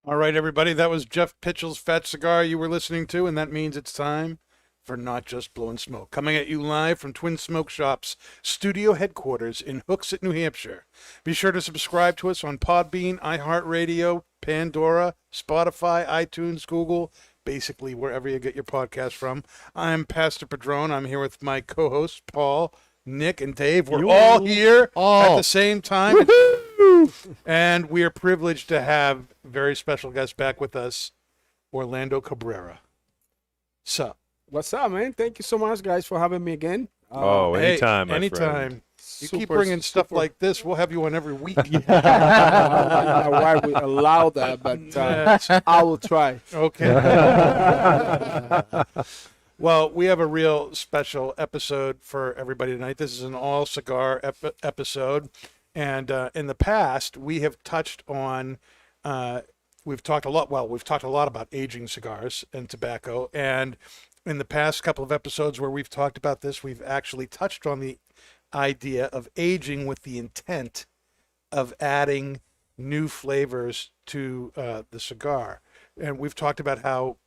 All right, everybody, that was Jeff Pitchell's Fat Cigar you were listening to, and that means it's time for Not Just Blowing Smoke. Coming at you live from Twin Smoke Shop's studio headquarters in Hooksett, New Hampshire. Be sure to subscribe to us on Podbean, iHeartRadio, Pandora, Spotify, iTunes, Google, basically wherever you get your podcast from. I'm Pastor Padron. I'm here with my co-hosts, Paul, Nick, and Dave. We're all here at the same time. And we are privileged to have very special guest back with us, Orlando Cabrera. Sup? What's up, man? Thank you so much, guys, for having me again. Anytime, my anytime. friend. You keep bringing stuff like this, we'll have you on every week. My wife would allow that, but I will try. Okay. Well, we have a real special episode for everybody tonight. This is an all cigar episode. And in the past, we have touched on, we've talked a lot about aging cigars and tobacco. And in the past couple of episodes where we've talked about this, we've actually touched on the idea of aging with the intent of adding new flavors to the cigar. And we've talked about how,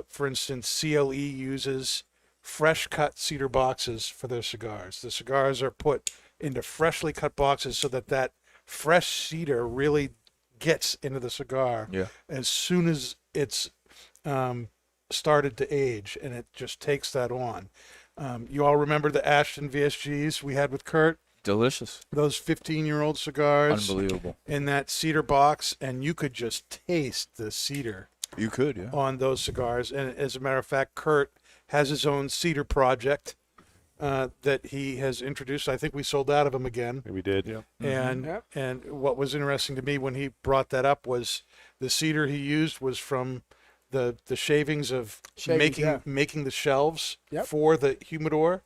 for instance, CLE uses fresh cut cedar boxes for their cigars. The cigars are put into freshly cut boxes so that that fresh cedar really gets into the cigar as soon as it's started to age, and it just takes that on. You all remember the Ashton VSGs we had with Kurt? Delicious. Those 15-year-old cigars. Unbelievable. In that cedar box, and you could just taste the cedar. You could, yeah. On those cigars. And as a matter of fact, Kurt has his own cedar project that he has introduced. I think we sold out of them again. We did. Yeah. And what was interesting to me when he brought that up was the cedar he used was from the shavings of making the shelves for the humidor,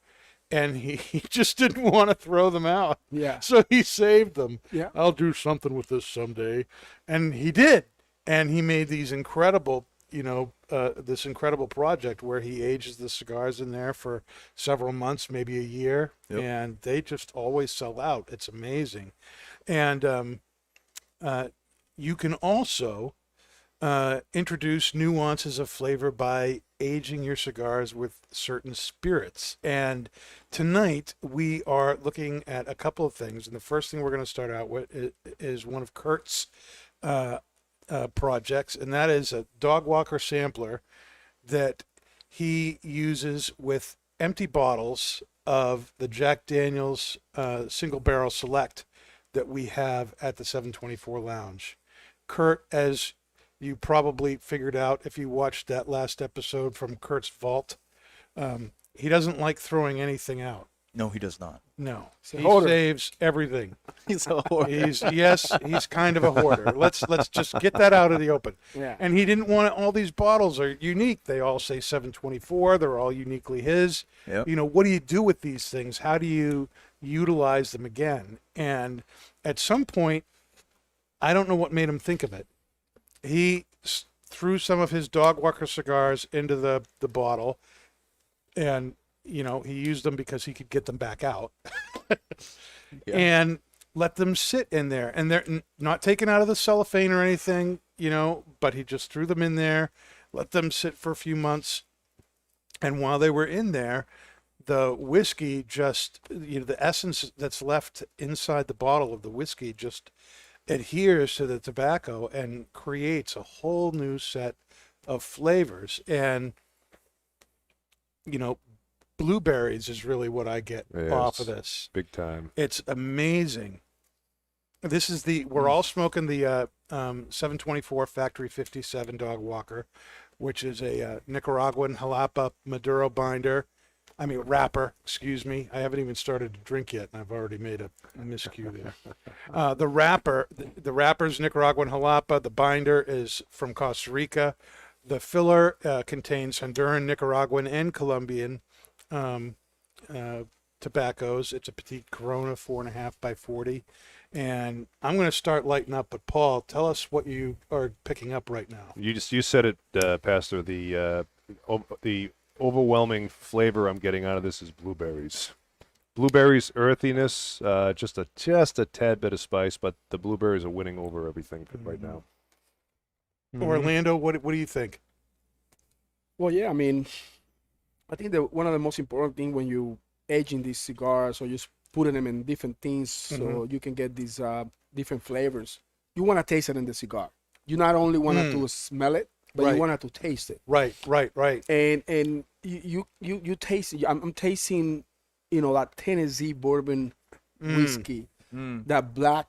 and he just didn't want to throw them out. Yeah. So he saved them. Yeah. I'll do something with this someday. And he did. And he made these incredible, this incredible project where he ages the cigars in there for several months, maybe a year, and they just always sell out. It's amazing. And you can also introduce nuances of flavor by aging your cigars with certain spirits. And tonight we are looking at a couple of things. And the first thing we're going to start out with is one of Kurt's projects, and that is a Dogwalker Sampler that he uses with empty bottles of the Jack Daniel's single barrel select that we have at the 724 Lounge. Kurt, as you probably figured out if you watched that last episode from Kurt's Vault, he doesn't like throwing anything out. No, he does not. No, he saves everything. He's a hoarder. He's kind of a hoarder. Let's just get that out of the open. Yeah. And he didn't want all these bottles are unique. They all say 724. They're all uniquely his. Yep. What do you do with these things? How do you utilize them again? And at some point, I don't know what made him think of it. He threw some of his Dogwalker cigars into the bottle, and he used them because he could get them back out and let them sit in there. And they're not taken out of the cellophane or anything, but he just threw them in there, let them sit for a few months. And while they were in there, the whiskey just, the essence that's left inside the bottle of the whiskey just adheres to the tobacco and creates a whole new set of flavors. And, blueberries is really what I get off of this. Big time. It's amazing. This is we're all smoking the 724 Factory 57 Dogwalker, which is a Nicaraguan Jalapa Maduro wrapper, excuse me. I haven't even started to drink yet, and I've already made a miscue there. The wrapper's Nicaraguan Jalapa. The binder is from Costa Rica. The filler contains Honduran, Nicaraguan, and Colombian tobaccos. It's a Petite Corona 4.5 by 40. And I'm going to start lighting up, but Paul, tell us what you are picking up right now. You said it, Pastor. The overwhelming flavor I'm getting out of this is blueberries. Blueberries earthiness, just a tad bit of spice, but the blueberries are winning over everything right now. Orlando, what do you think? Well, yeah, I mean, I think that one of the most important things when you aging these cigars or just putting them in different things so you can get these different flavors, you want to taste it in the cigar. You not only want to smell it, but Right. you want to taste it. Right. And you taste it. I'm tasting, that Tennessee bourbon whiskey, that black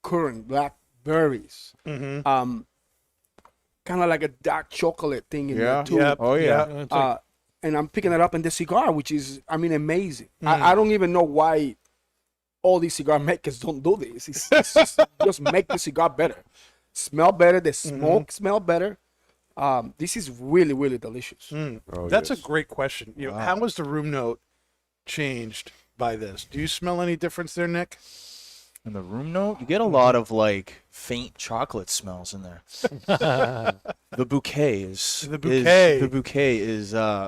currant, black berries, kind of like a dark chocolate thing in there too. Yep. Oh, yeah. And I'm picking it up in the cigar, which is, amazing. I don't even know why all these cigar makers don't do this. It's just make the cigar better, smell better. The smoke smell better. This is really, really delicious. Oh, That's yes. a great question. How was the room note changed by this? Do you smell any difference there, Nick? In the room note, you get a lot of like faint chocolate smells in there. The bouquet is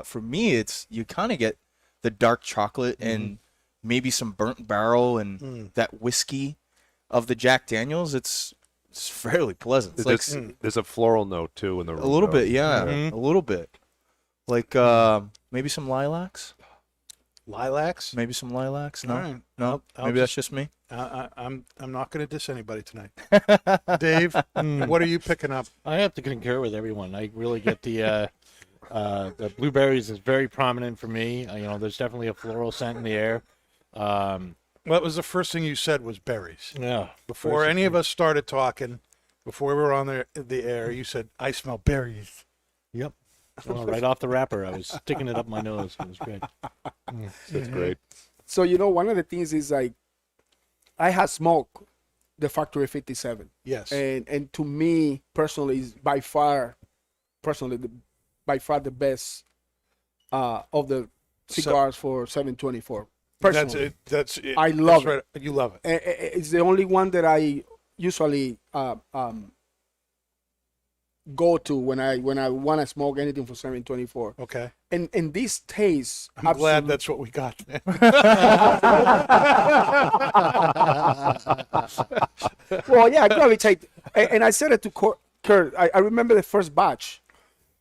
for me. It's you kind of get the dark chocolate and maybe some burnt barrel and that whiskey of the Jack Daniels. It's fairly pleasant. It's like There's a floral note too in the room a little note. bit, yeah, a little bit. Like maybe some lilacs. Lilacs? Maybe some lilacs. No, All right. no. I'll Maybe that's just me. I'm not going to diss anybody tonight. Dave, what are you picking up? I have to concur with everyone. I really get the blueberries is very prominent for me. There's definitely a floral scent in the air. What was the first thing you said was berries? Yeah. Before any of us started talking, before we were on the air, you said, I smell berries. Yep. Well, right off the wrapper, I was sticking it up my nose. It was great. That's great. So one of the things is like, I had smoked the Factory 57. Yes. And to me personally is by far the best of the cigars for 724. Personally, That's it. I love That's right. You love it. it's the only one that I usually go to when I want to smoke anything for 724. Okay. And this taste, I'm glad that's what we got. well, yeah, I gravitate. And I said it to Kurt. I remember the first batch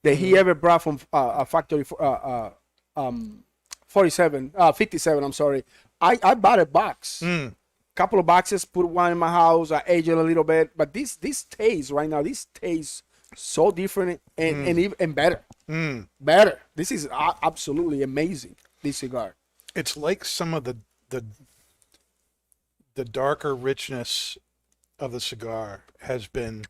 that he ever brought from a factory 57. I'm sorry. I bought a box. Couple of boxes, put one in my house. I aged it a little bit, but this taste right now, this tastes so different and even better. Better. This is absolutely amazing. This cigar. It's like some of the darker richness of the cigar has been,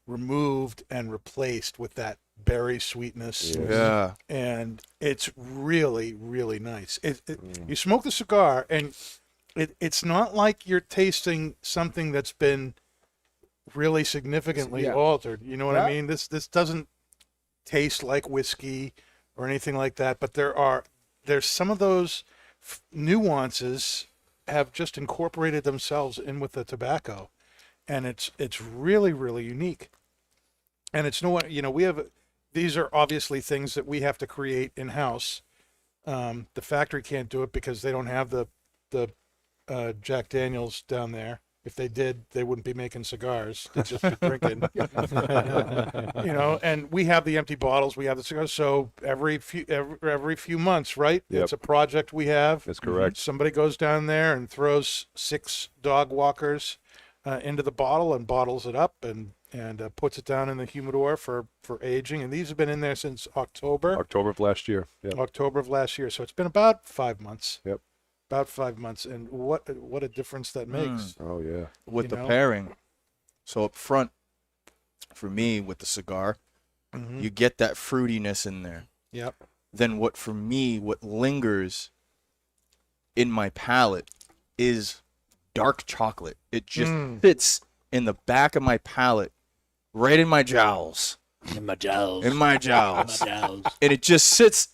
removed and replaced with that berry sweetness. Yeah. And it's really, really nice. You smoke the cigar and it's not like you're tasting something that's been really significantly altered. You know what I mean? This doesn't taste like whiskey or anything like that, but there's some of those nuances have just incorporated themselves in with the tobacco, and it's really, really unique. And it's these are obviously things that we have to create in house. The factory can't do it because they don't have the Jack Daniels down there. If they did, they wouldn't be making cigars. They'd just be drinking. And we have the empty bottles. We have the cigars. So every few months, right? Yep. It's a project we have. That's correct. Somebody goes down there and throws 6 Dogwalkers into the bottle and bottles it up and puts it down in the humidor for aging. And these have been in there since October October of last year. Yep. October of last year. So it's been about 5 months. Yep. About 5 months, and what a difference that makes. Oh yeah. With the pairing, so up front, for me with the cigar, you get that fruitiness in there. Yep. Then what lingers in my palate is dark chocolate. It just sits in the back of my palate, right in my jowls. In my jowls. In my jowls. My jowls. And it just sits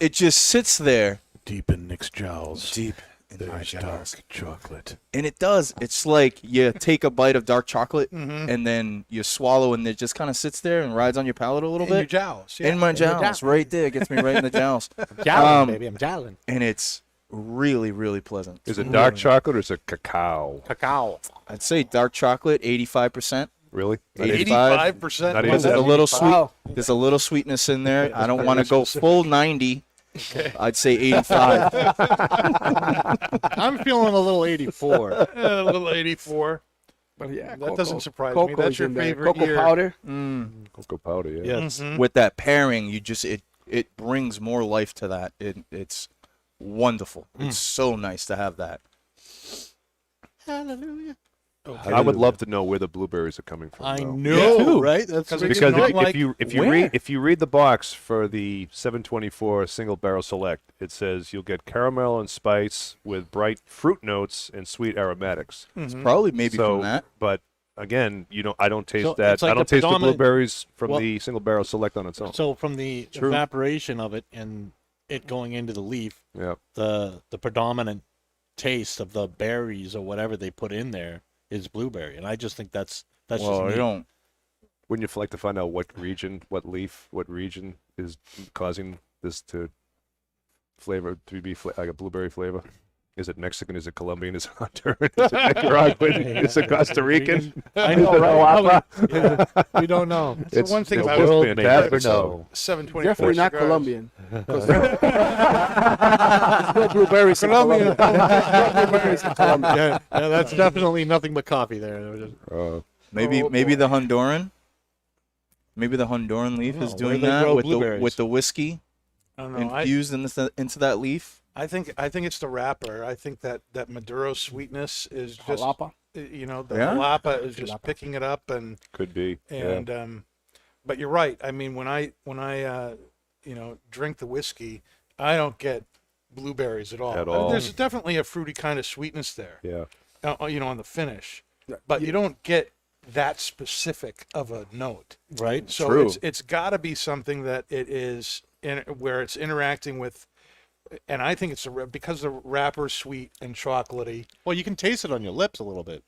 there. Deep in Nick's jowls. Deep in my There's jowls. dark chocolate. And it does. It's like you take a bite of dark chocolate and then you swallow and it just kind of sits there and rides on your palate a little In your bit. jowls. Yeah. In my jowls, right there. Gets me right in the jowls. Jowling, baby. I'm jowling. And it's really, really pleasant. Is it dark chocolate or is it cacao? Cacao. I'd say dark chocolate, 85%. Really? Not 85? 85%. Not even There's a 70? little sweet. Wow. There's a little sweetness in there. I don't want to go full 90. I'd say 85. I'm feeling a little 84. A little 84. But yeah, That doesn't surprise cocoa me. That's is your in there. favorite cocoa year. powder. Cocoa powder, yeah. Yes. With that pairing, it brings more life to that. It's wonderful. It's so nice to have that. Hallelujah. I would love to know where the blueberries are coming from. I though. know, right? That's Because ridiculous. Because Not if, like- if you read the box for the 724 single barrel select, it says you'll get caramel and spice with bright fruit notes and sweet aromatics. It's probably maybe So, from that. but again, I don't taste So that. it's like I don't the taste the predominant- blueberries from Well- the single barrel select on its own. So from the True. evaporation of it and it going into the leaf, Yeah. the predominant taste of the berries or whatever they put in there is blueberry, and I just think that's Well, just I neat. don't. Wouldn't you like to find out what region is causing this to be like a blueberry flavor? Is it Mexican? Is it Colombian? Is it Honduran? Is it Nicaraguan? Is it Costa Rican? I know, right? We don't know. It's the one thing it's about just it, fantastic, never know. 724 Definitely not cigars. Colombian. 'Cause there's no blueberries in Colombia. No blueberries in Colombia. Yeah, that's definitely nothing but coffee there. Maybe the Honduran. Maybe the Honduran leaf is No, doing where they that grow with blueberries. the whiskey I don't know. infused into that leaf. I think it's the wrapper. I think that Maduro sweetness is just Jalapa. the Yeah? jalapa is just picking it up and Could be. but you're right. I mean, when I drink the whiskey, I don't get blueberries at all. At all. There's definitely a fruity kind of sweetness there. Yeah. On the finish, but you don't get that specific of a note. Right? So True. it's got to be something that it is where it's interacting with, and I think it's because the wrapper's sweet and chocolatey. Well, you can taste it on your lips a little bit.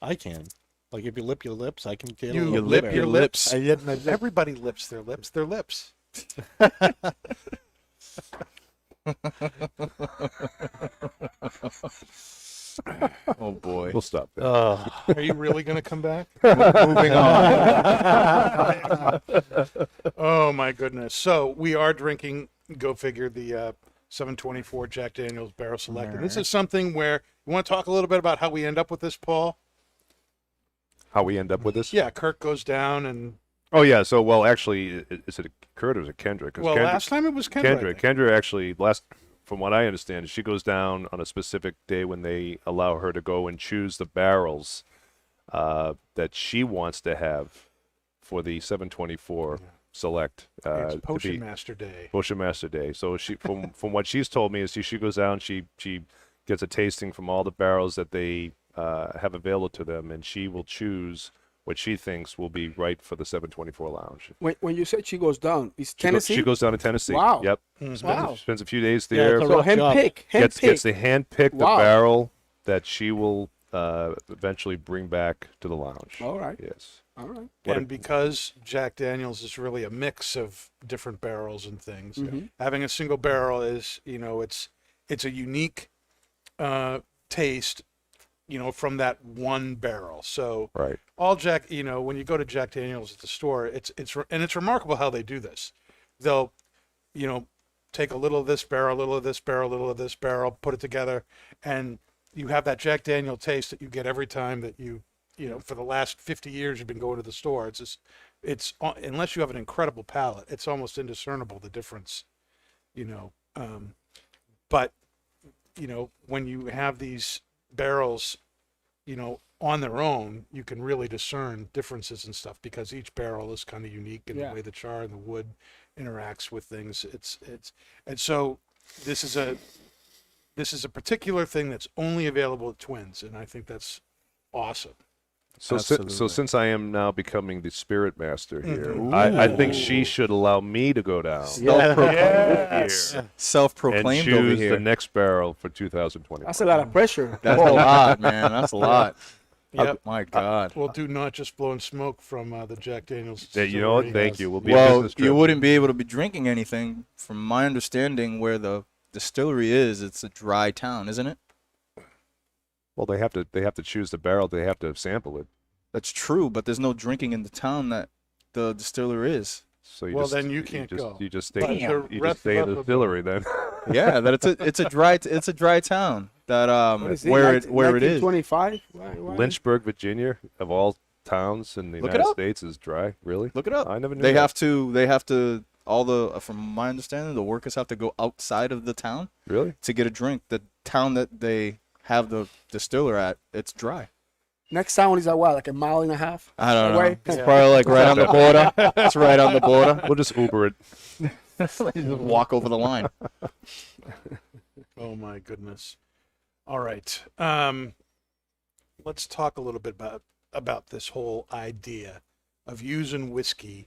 I can. Like if you lip your lips, I can get a You little lip blueberry. your lips. Everybody Everybody lips their lips. Their lips. Oh boy. We'll stop there. Are you really going to come back? Moving on. Oh my goodness! So we are drinking. Go figure. The 724 Jack Daniel's Barrel Select. And this is something where you want to talk a little bit about how we end up with this, Paul. How we end up with this? Yeah, Kirk goes down and Oh yeah. So actually, is it Kurt or is it Kendra? 'Cause Kendra, last time it was Kendall. I Kendra. think. Kendra actually from what I understand, she goes down on a specific day when they allow her to go and choose the barrels that she wants to have for the 724 select. It's to Potion be Master Day. Potion Master Day. So she, from what she's told me, is she goes down, she gets a tasting from all the barrels that they have available to them, and she will choose what she thinks will be right for the 724 lounge. When you said she goes down, is She, Tennessee? she goes down to Tennessee. Wow. Yep. Wow. Spends a few days Yeah, there. it's a So rough job. hand gets pick. to hand pick Wow. the barrel that she will eventually bring back to the lounge. All right. Yes. All right. What And because Jack Daniel's is really a mix of different barrels and things, having a single barrel is, it's a unique taste, from that one barrel. So Right. all Jack, when you go to Jack Daniel's at the store, it's remarkable how they do this. They'll, take a little of this barrel, a little of this barrel, a little of this barrel, put it together, and you have that Jack Daniel taste that you get every time that for the last 50 years you've been going to the store. It's unless you have an incredible palate, it's almost indiscernible the difference, but when you have these barrels, on their own, you can really discern differences and stuff because each barrel is kind of unique in Yeah. the way the char and the wood interacts with things. And so this is a particular thing that's only available at Twins, and I think that's awesome. So Absolutely. since I am now becoming the spirit master here, I think she should allow me to go down Yes. here and Self-proclaimed over choose here. the next barrel for 2020. That's a lot of pressure. That's a lot, man. That's a lot. Yep. My God. We'll do not just blowing smoke from the Jack Daniel's. Yeah, you know what? distillery. Thank you. We'll be a Well, business trip. you wouldn't be able to be drinking anything. From my understanding, where the distillery is, it's a dry town, isn't it? Well, they have to choose the barrel. They have to sample it. That's true, but there's no drinking in the town that the distiller is. So you Well, just, then you can't just, go. You just stay. But the You rest just stay of in us the will distillery then. Yeah, that it's a dry town that What is where it is. 1925? Lynchburg, Virginia, of all towns in the Look it United up. States, is dry. Really? Look it up. I never knew They that. have to all the from my understanding, the workers have to go outside of the town Really? to get a drink. The town that they have the distiller at, it's dry. Next town is like a mile and a half. I don't know. away. It's probably like right on the border. It's right on the border. We'll just Uber it. Just walk over the line. Oh my goodness. All right. Let's talk a little bit about this whole idea of using whiskey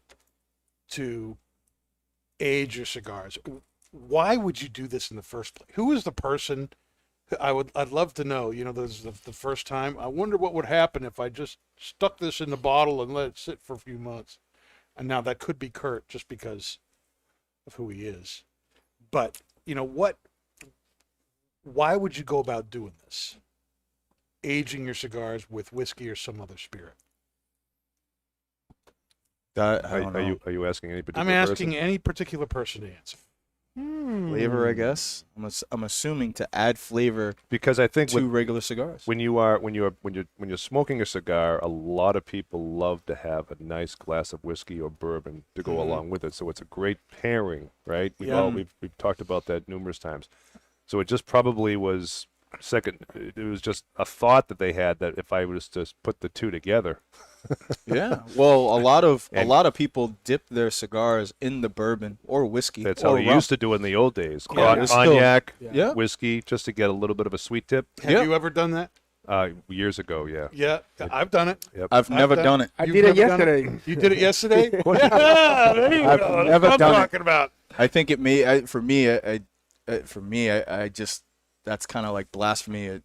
to age your cigars. Why would you do this in the first place? Who is the person? I'd love to know. You know, this is the first time. I wonder what would happen if I just stuck this in the bottle and let it sit for a few months. And now that could be Kurt just because of who he is. But, you know, why would you go about doing this? Aging your cigars with whiskey or some other spirit? I don't know. Are you asking any particular I'm asking person? any particular person to answer. Flavor, I guess. I'm assuming to add flavor Because I think to regular cigars. when you're smoking a cigar, a lot of people love to have a nice glass of whiskey or bourbon to go along with it. So it's a great pairing, right? We've talked about that numerous times. So it just probably was it was just a thought that they had that if I was to put the two together. Yeah. Well, a lot of people dip their cigars in the bourbon or whiskey. That's or how they rum. used to do it in the old days. Yeah, it's still- Cognac, Yeah. whiskey, just to get a little bit of a sweet tip. Have Yeah. you ever done that? Years ago, yeah. Yeah, I've done it. I've never done it. I You've did it never done yesterday. You did it yesterday? Yeah, there you I've go. never That's what done I'm it. talking about. I think it may. For me, I just that's kind of like blasphemy.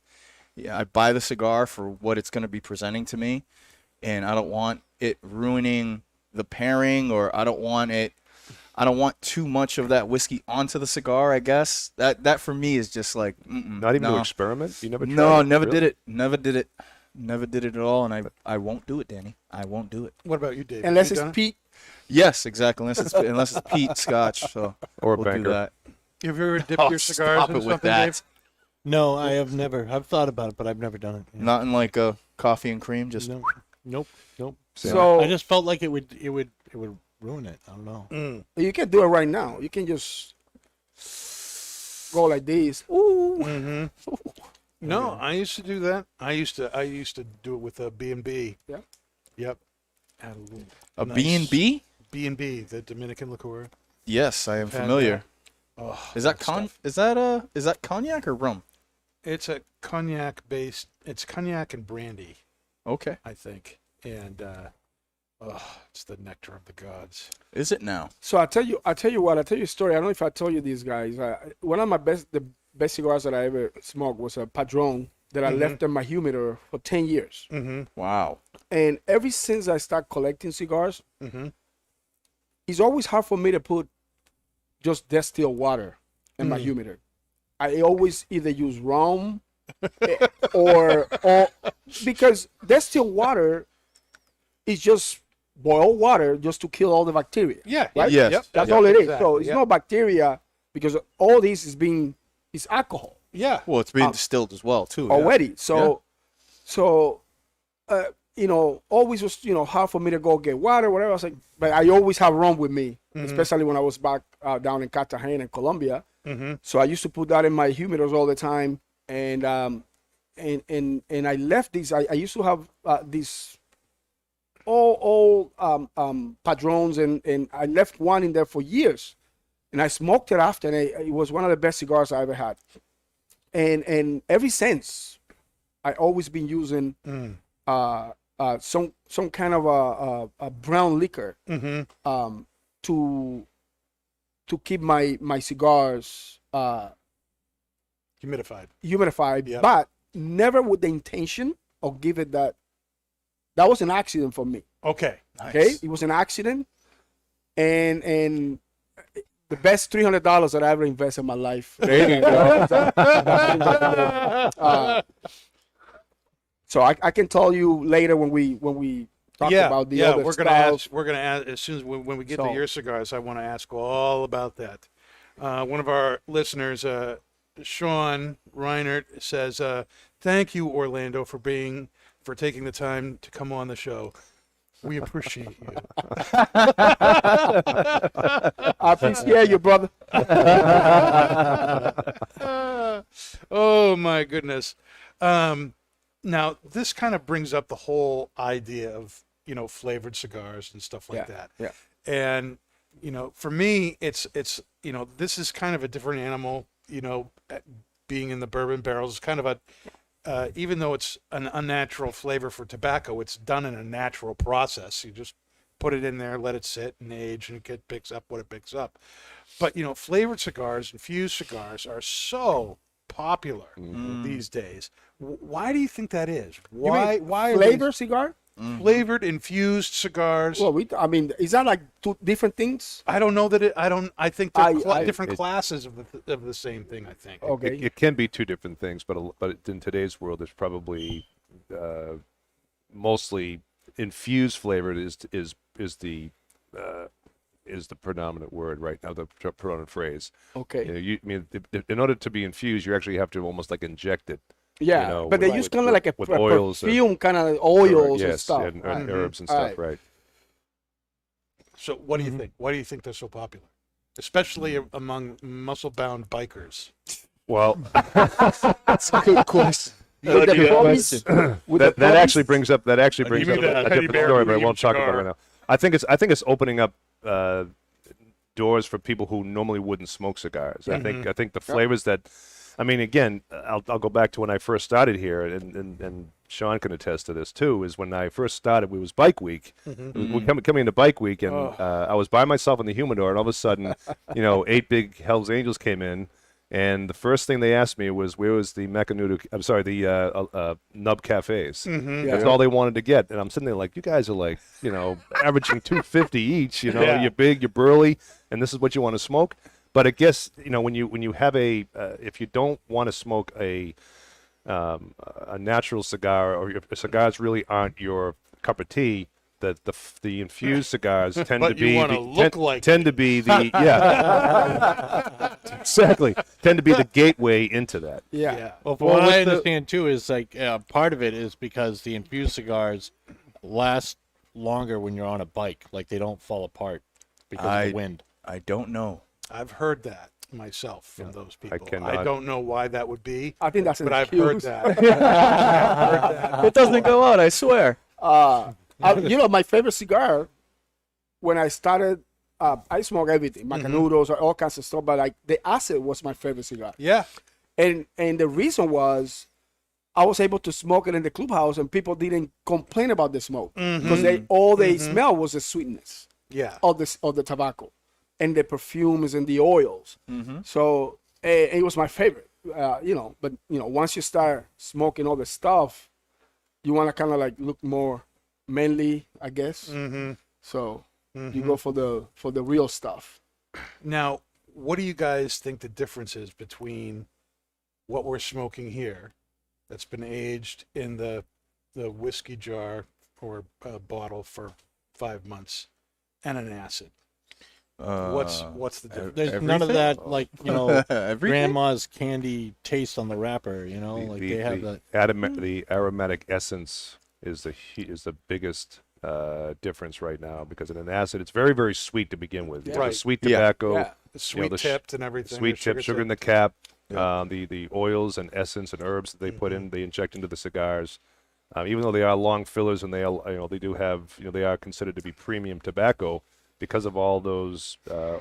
I buy the cigar for what it's going to be presenting to me, and I don't want it ruining the pairing, or I don't want too much of that whiskey onto the cigar. I guess that for me is just like Not even to experiment? You never tried No, it? never Really? did it. Never did it. Never did it at all, and I won't do it, Danny. I won't do it. What about you, Dave? Unless You it's done it? Pete. Yes, exactly. Unless it's peat scotch, so Or a we'll do banker. that. Have you ever dipped Oh, your cigars stop in it with something, that. Dave? No, I have never. I've thought about it, but I've never done it. Yeah. Not in like a coffee and cream, just No, nope. So I just felt like it would ruin it. I don't know. you can do it right now. You can just go like this. Ooh. No, I used to do that. I used to do it with a B&B. Yeah. Yep. Add a little a nice B&B. B&B, the Dominican liqueur. Yes, I am Had familiar. that. Oh, Is that stuff. is that cognac or rum? It's a cognac based. It's cognac and brandy, Okay. I think, and it's the nectar of the gods. Is it now? So I'll tell you a story. I don't know if I told you these guys. One of the best cigars that I ever smoked was a Padron that I left in my humidor for 10 years. Wow. And ever since I started collecting cigars, it's always hard for me to put just distilled water in my humidor. I always either use rum or because distilled water is just boiled water just to kill all the bacteria. Yeah. Right? Yes. Yep. That's Yep, all it is. exactly. So it's Yep. no bacteria because all this is alcohol Yeah. Well, it's being distilled as well too. yeah. already. So always was hard for me to go get water, whatever. I was like, but I always have rum with me, especially when I was back down in Cartagena, Colombia. So I used to put that in my humidors all the time, and I left these. I used to have these all Padrones, and I left one in there for years, and I smoked it after, and it was one of the best cigars I ever had. And ever since, I always been using some kind of a brown liquor to keep my cigars Humidified. humidified, Yep. but never with the intention of give it that. That was an accident for me. Okay. Okay, it was an accident, and the best $300 that I ever invested in my life. There you go. So I can tell you later when we talk about the other we're styles. gonna ask as soon as when we get to So- your cigars. I want to ask all about that. One of our listeners, Sean Reinert, says, "Thank you, Orlando, for taking the time to come on the show. We appreciate you." I appreciate you, brother. Oh my goodness. Now this kind of brings up the whole idea of flavored cigars and stuff like that. Yeah. And for me, it's this is kind of a different animal. Being in the bourbon barrels is kind of a even though it's an unnatural flavor for tobacco, it's done in a natural process. You just put it in there, let it sit and age, and it picks up what it picks up. But flavored cigars, infused cigars are so popular these days. Why do you think that is? Why are Flavor cigar? flavored infused cigars? Well, is that like two different things? I don't know that I think they're different it- classes of the same thing. I think. Okay. It can be two different things, but in today's world, there's probably mostly infused flavored is the predominant word right now, the predominant phrase. Okay. In order to be infused, you actually have to almost like inject it. Yeah, but they use kind of like a with oils or- perfume, kind of oils and yes, stuff. and Right. herbs and stuff, right? So what do you think? Why do you think they're so popular, especially among muscle-bound bikers? Well, That's a good question. With the homies- with that the homies? actually brings up a mean different the Teddy Bear story, but I Medium won't talk about cigar. it right now. I think it's opening up doors for people who normally wouldn't smoke cigars. I think the flavors that, again, I'll go back to when I first started here, and Sean can attest to this too. Is when I first started, we was Bike Week. We coming into Bike Week, and I was by myself in the humidor, and all of a sudden, 8 big Hell's Angels came in. And the first thing they asked me was, where was the the Nub Cafes? That's all they wanted to get. And I'm sitting there like, you guys are like, averaging $2.50 each. You're big, you're burly, and this is what you want to smoke. But I guess when you have if you don't want to smoke a natural cigar, or if cigars really aren't your cup of tea, the infused cigars tend But to you be wanna look like tend to be the exactly tend to be the gateway into that. Yeah. Well, from what I understand too is like part of it is because the infused cigars last longer when you're on a bike, like they don't fall apart because of the wind. I don't know. I've heard that myself from those people. I cannot- don't know why that would be, I think that's an but I've heard excuse. that. It doesn't go out, I swear. My favorite cigar, when I started, I smoke everything, Macanudos, or all kinds of stuff, but like the acid was my favorite cigar. Yeah. And the reason was I was able to smoke it in the clubhouse and people didn't complain about the smoke because they smell was the sweetness Yeah. of the tobacco and the perfumes and the oils. So it was my favorite, but once you start smoking all the stuff, you want to kind of like look more manly, I guess. So you go for the real stuff. Now, what do you guys think the difference is between what we're smoking here that's been aged in the whiskey jar or bottle for 5 months and an acid? What's the difference? There's none of that, like Everything? grandma's candy taste on the wrapper. Like they have that. The aromatic essence is the biggest difference right now, because in an acid it's very, very sweet to begin with. Right. The sweet Yeah. tobacco, Yeah. Sweet the sh- tipped and everything. sweet or tip, sugar in the tipped. cap, the oils and essence and herbs that they put in, they inject into the cigars. Even though they are long fillers and they do have, they are considered to be premium tobacco, because of all those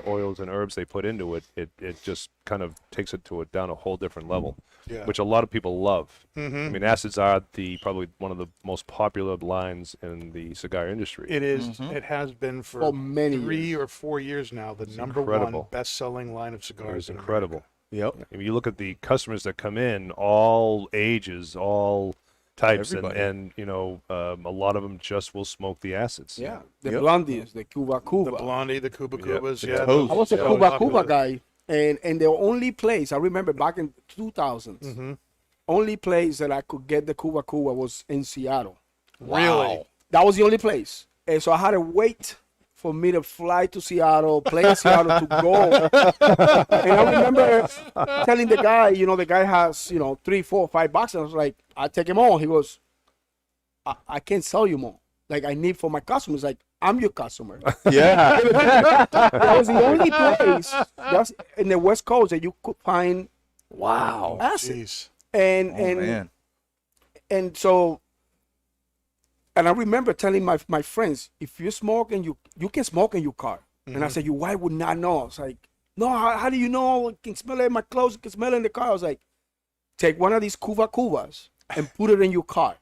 oils and herbs they put into it, it just kind of takes it down a whole different level, Yeah. which a lot of people love. Acids are probably one of the most popular lines in the cigar industry. It is. It has been for For many 3 or 4 years now. The number incredible. one best-selling line of cigars. It's in incredible. Yep. I mean, you look at the customers that come in, all ages, all types, Everybody. and a lot of them just will smoke the acids. Yeah, the Yep. blondies, the Cuba. The Blondie, the Cuba Yeah. Cubas. The Yeah. Toast. I was a those- Cuba popular. guy, and the only place I remember back in 2000s, only place that I could get the Cuba Cuba was in Seattle. Really? That was the only place. And so I had to wait for me to fly to Seattle, play in Seattle to go. And I remember telling the guy, the guy has, 3, 4, 5 boxes. I was like, I take him all. He goes, I can't sell you more. Like, I need for my customers. Like, I'm your customer. Yeah. That was the only place that's in the West Coast that you could find Wow. acid. Jeez. And Oh, man. and so, and I remember telling my friends, if you smoke and you can smoke in your car. And I said, your wife would not know. I was like, no, how do you know? I can smell it in my clothes. I can smell it in the car. I was like, take one of these Cuba Cubas and put it in your car.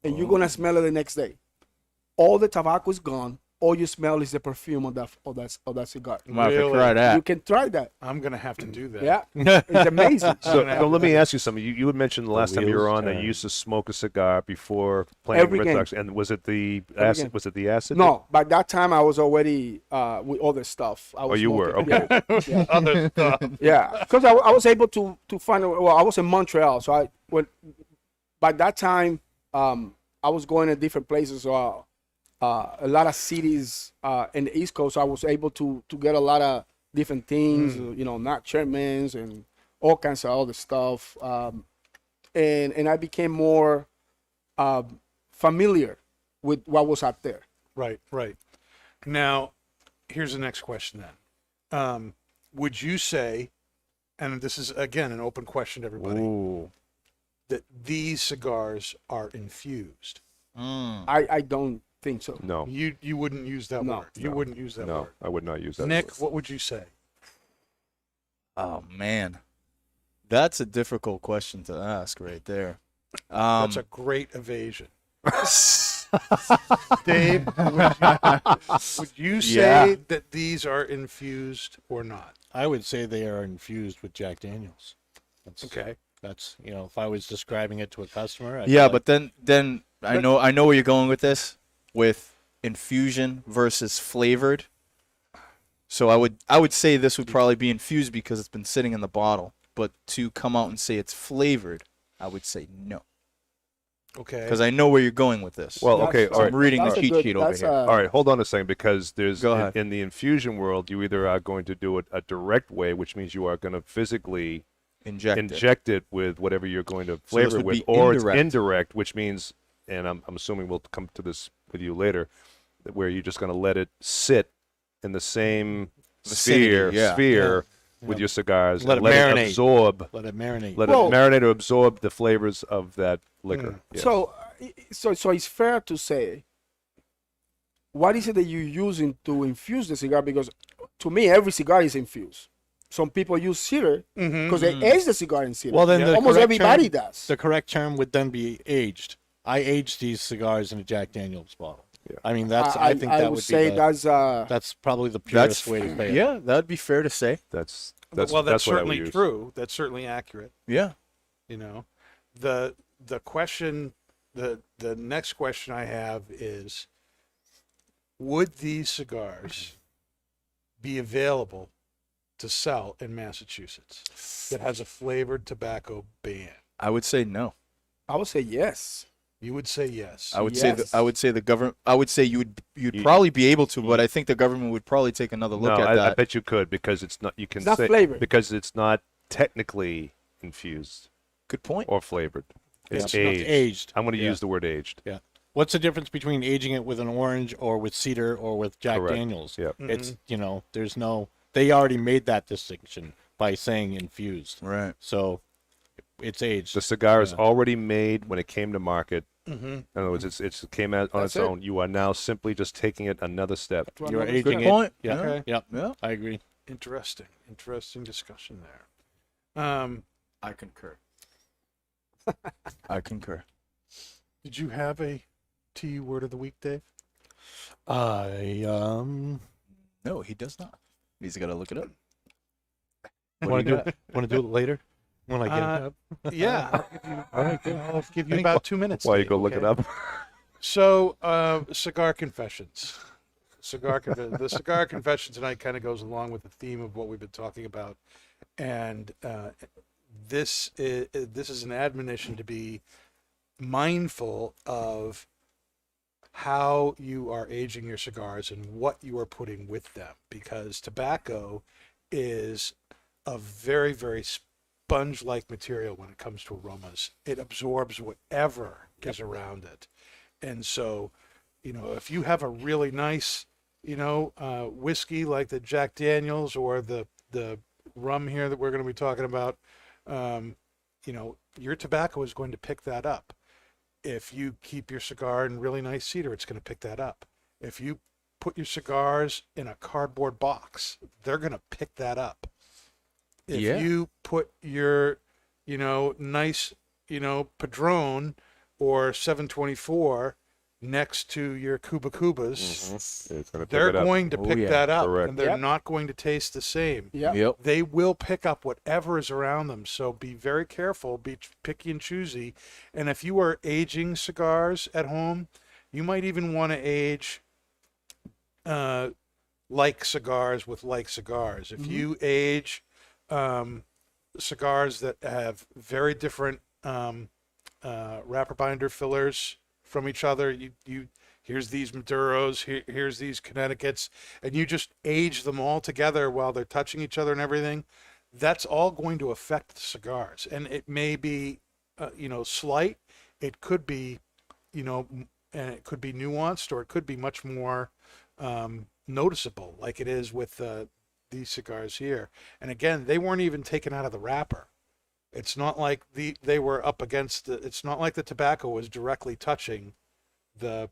And you're going to smell it the next day. All the tobacco is gone. All you smell is the perfume of that cigar. I'm about to Really? try that. You can try that. I'm gonna have to do that. Yeah. It's amazing. So let me ask you something. You had mentioned the last time you were wheels on that turn. you used to smoke a cigar before playing Every Red game. Sox, and was it the Every acid? game. Was it the acid? No, by that time I was already with other stuff. I was you were? smoking. Okay. Yeah. Other stuff. Yeah, because I was able to find. Well, I was in Montreal, so I went. By that time, I was going to different places. A lot of cities in the East Coast. So I was able to get a lot of different things. Not Chairmans and all kinds of other stuff. And I became more familiar with what was out there. Right. Now, here's the next question then. Would you say, and this is again an open question to everybody, Ooh. that these cigars are infused? I don't think so. No. You wouldn't use that No. word. You wouldn't use that No, word. I would not use that. Nick, word. what would you say? Oh, man. That's a difficult question to ask right there. That's a great evasion. Dave, would you say Yeah. that these are infused or not? I would say they are infused with Jack Daniels. That's, Okay. That's if I was describing it to a customer. I'd be Yeah, like, but then I know where you're going with this, with infusion versus flavored. So I would say this would probably be infused because it's been sitting in the bottle. But to come out and say it's flavored, I would say no, Okay. because I know where you're going with this. Well, okay, all I'm right. reading the That's a cheat good- sheet over that's here. a- All right, hold on a second, because there's Go ahead. in the infusion world, you either are going to do it a direct way, which means you are going to physically inject it with whatever you're going to So this flavor would it with, be or indirect. it's indirect, which means, and I'm assuming we'll come to this with you later, that where you're just going to let it sit in the same Vicinity, sphere Yeah. with your cigars, Let and it let marinate. it absorb, let it marinate. let Well- it marinate or absorb the flavors of that liquor. Yes. So it's fair to say, what is it that you're using to infuse the cigar? Because to me, every cigar is infused. Some people use cedar because they age the cigar in cedar. Well, then the almost correct everybody term- does. The correct term would then be aged. I aged these cigars in a Jack Daniels bottle. Yeah. I mean, I think that would would say be that's probably the purest way to say it. Yeah, that'd be fair to say. that's well, that's what I would certainly use. true. That's certainly accurate. Yeah. The question, the next question I have is, would these cigars be available to sell in Massachusetts that has a flavored tobacco ban? I would say no. I would say yes. You would say yes. I would say Yes. I would say the government. I would say you'd probably be able to, but I think the government would probably take another look No, at I that. bet you could, because it's not. You can It's not say flavored. because it's not technically infused Good point. or flavored. It's Yeah. aged. Aged. I'm going to Yeah. use the word aged. Yeah. What's the difference between aging it with an orange or with cedar or with Jack Correct. Daniels? Yeah. It's there's no. They already made that distinction by saying infused. Right. So it's aged. The cigar is Yeah. already made when it came to market. Mm-hmm. In other words, it came out on That's its it. own. You are now simply just taking it another step. You're Another aging Good it. point. Yeah. Okay. Yep. Yeah. I agree. Interesting discussion there. I concur. I concur. Did you have a TU word of the week, Dave? I No, he does not. He's got to look it up. want to do it later when I get Uh, it up. Yeah. I'll give you about 2 minutes. While you Dave, go look it okay? up. So, Cigar Confessions. The Cigar Confession tonight kind of goes along with the theme of what we've been talking about. And this is an admonition to be mindful of how you are aging your cigars and what you are putting with them, because tobacco is a very, very sponge-like material when it comes to aromas. It absorbs whatever is around it. And so, if you have a really nice, whiskey like the Jack Daniels or the rum here that we're going to be talking about, your tobacco is going to pick that up. If you keep your cigar in really nice cedar, it's going to pick that up. If you put your cigars in a cardboard box, they're going to pick that up. If you put your, nice, Padron or 724 next to your Cubas, It's gonna pick they're it up. going to pick that up, Correct. and they're Yep. not going to taste the same. Yeah. They will pick up whatever is around them. So be very careful, be picky and choosy. And if you are aging cigars at home, you might even want to age like cigars with like cigars. If you age cigars that have very different wrapper binder fillers from each other, you here's these Maduros, here's these Connecticut's, and you just age them all together while they're touching each other and everything, that's all going to affect the cigars. And it may be, slight. It could be, and it could be nuanced, or it could be much more noticeable, like it is with these cigars here. And again, they weren't even taken out of the wrapper. It's not like they were up against it's not like the tobacco was directly touching the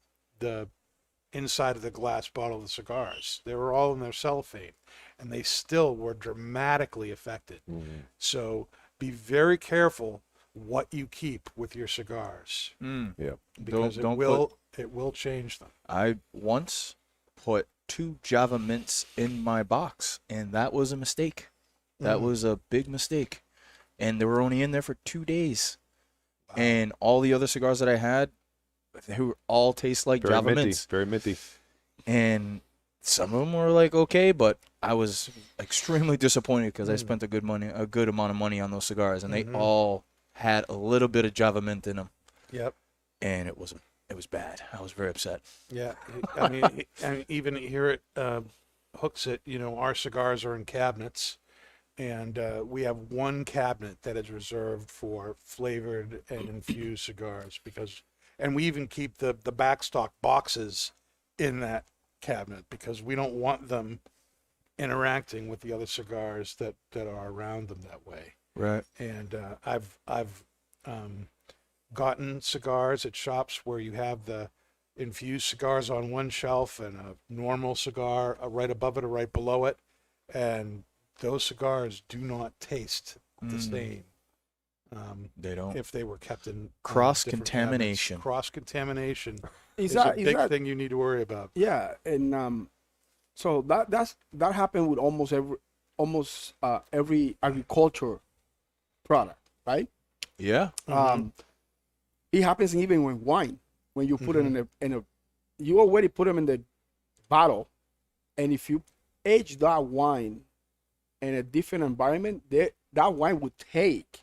inside of the glass bottle of the cigars. They were all in their cellophane, and they still were dramatically affected. So be very careful what you keep with your cigars, Yeah. because Don't it will change them. I once put 2 Java Mints in my box, and that was a mistake. That was a big mistake. And they were only in there for 2 days. And all the other cigars that I had, they were all taste like Very Java minty. Mints. Very minty. And some of them were like okay, but I was extremely disappointed because I spent a good amount of money on those cigars, and they all had a little bit of Java Mint in them. Yep. And it was bad. I was very upset. Yeah. I mean, even here at Hooks It, our cigars are in cabinets. And we have one cabinet that is reserved for flavored and infused cigars, and we even keep the backstock boxes in that cabinet because we don't want them interacting with the other cigars that are around them that way. Right. And I've gotten cigars at shops where you have the infused cigars on one shelf and a normal cigar right above it or right below it, and those cigars do not taste the same. They don't. If they were kept in Cross-contamination. Cross-contamination Is is that a big thing you need to worry about. Yeah, and so that happened with almost every agriculture product, right? Yeah. It happens even with wine. When you put it in a, you already put them in the bottle, and if you age that wine in a different environment, that wine would take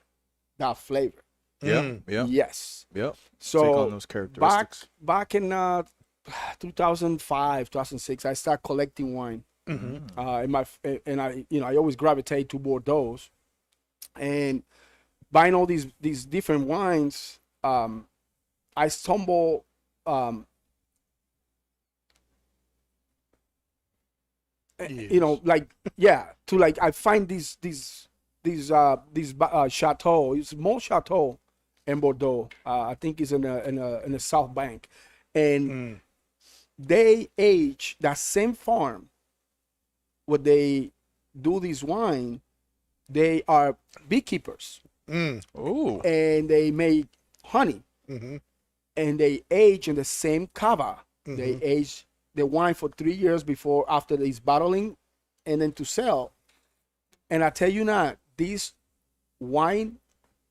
that flavor. Yeah. Yeah. Yes. Yeah. So Take on those characteristics. back in 2005, 2006, I started collecting wine. I always gravitate to Bordeaux, and buying all these different wines. I stumble. I find these chateau. It's small chateau in Bordeaux. I think it's in a South Bank, and they age that same farm. What they do this wine, they are beekeepers. Oh. And they make honey, and they age in the same cava. They age the wine for 3 years after this bottling, and then to sell. And I tell you now, this wine,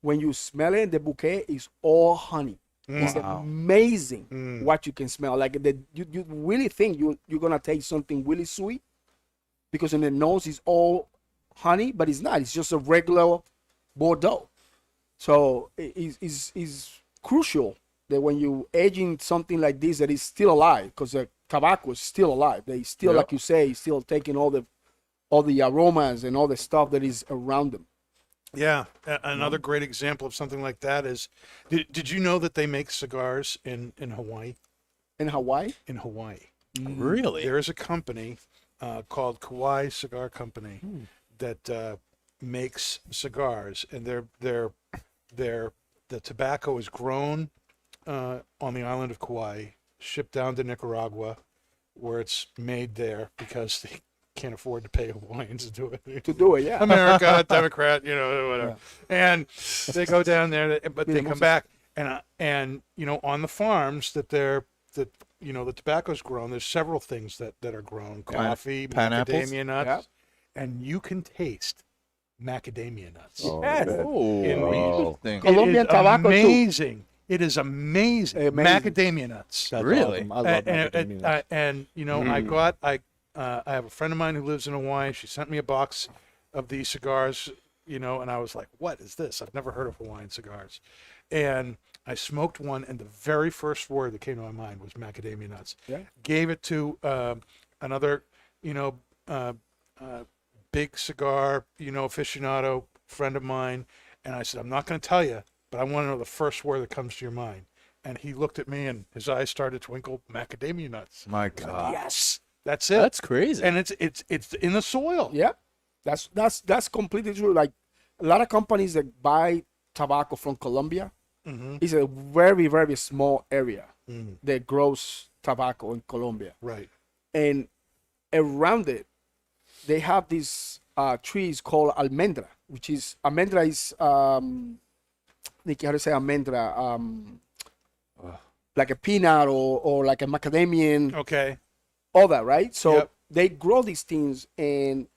when you smell it, the bouquet is all honey. It's amazing what you can smell. Like you really think you're gonna taste something really sweet, because in the nose is all honey, but it's not. It's just a regular Bordeaux. So it's crucial that when you aging something like this that is still alive, because the tobacco is still alive. They still, like you say, still taking all the aromas and all the stuff that is around them. Yeah, another great example of something like that is, did you know that they make cigars in Hawaii? In Hawaii? In Hawaii. Really? There is a company called Kauai Cigar Company that makes cigars, and the tobacco is grown on the island of Kauai, shipped down to Nicaragua, where it's made there because they can't afford to pay Hawaiians to do it. To do it, yeah. America, Democrat, whatever. And they go down there, but they come back, and on the farms that the tobacco's grown, there's several things that are grown: coffee, Pineapples? macadamia nuts, Yep. and you can taste macadamia nuts. Yes. Oh, interesting. Colombian tobacco too. amazing. It is amazing. Amazing. Macadamia nuts. That's Really? awesome. I love macadamia nuts. I have a friend of mine who lives in Hawaii. She sent me a box of these cigars, and I was like, what is this? I've never heard of Hawaiian cigars. And I smoked one, and the very first word that came to my mind was macadamia nuts. Yeah. Gave it to another, big cigar, aficionado friend of mine. And I said, I'm not going to tell you, but I want to know the first word that comes to your mind. And he looked at me, and his eyes started to twinkle. Macadamia nuts. My God. Yes, that's it. That's crazy. And it's in the soil. Yeah, that's completely true. Like a lot of companies that buy tobacco from Colombia, it's a very, very small area that grows tobacco in Colombia, Right. and around it they have these trees called almendra, which is almendra is Nicky, how to say almendra? Like a peanut or like a macadamian, Okay. all that, right? So Yep. they grow these things, and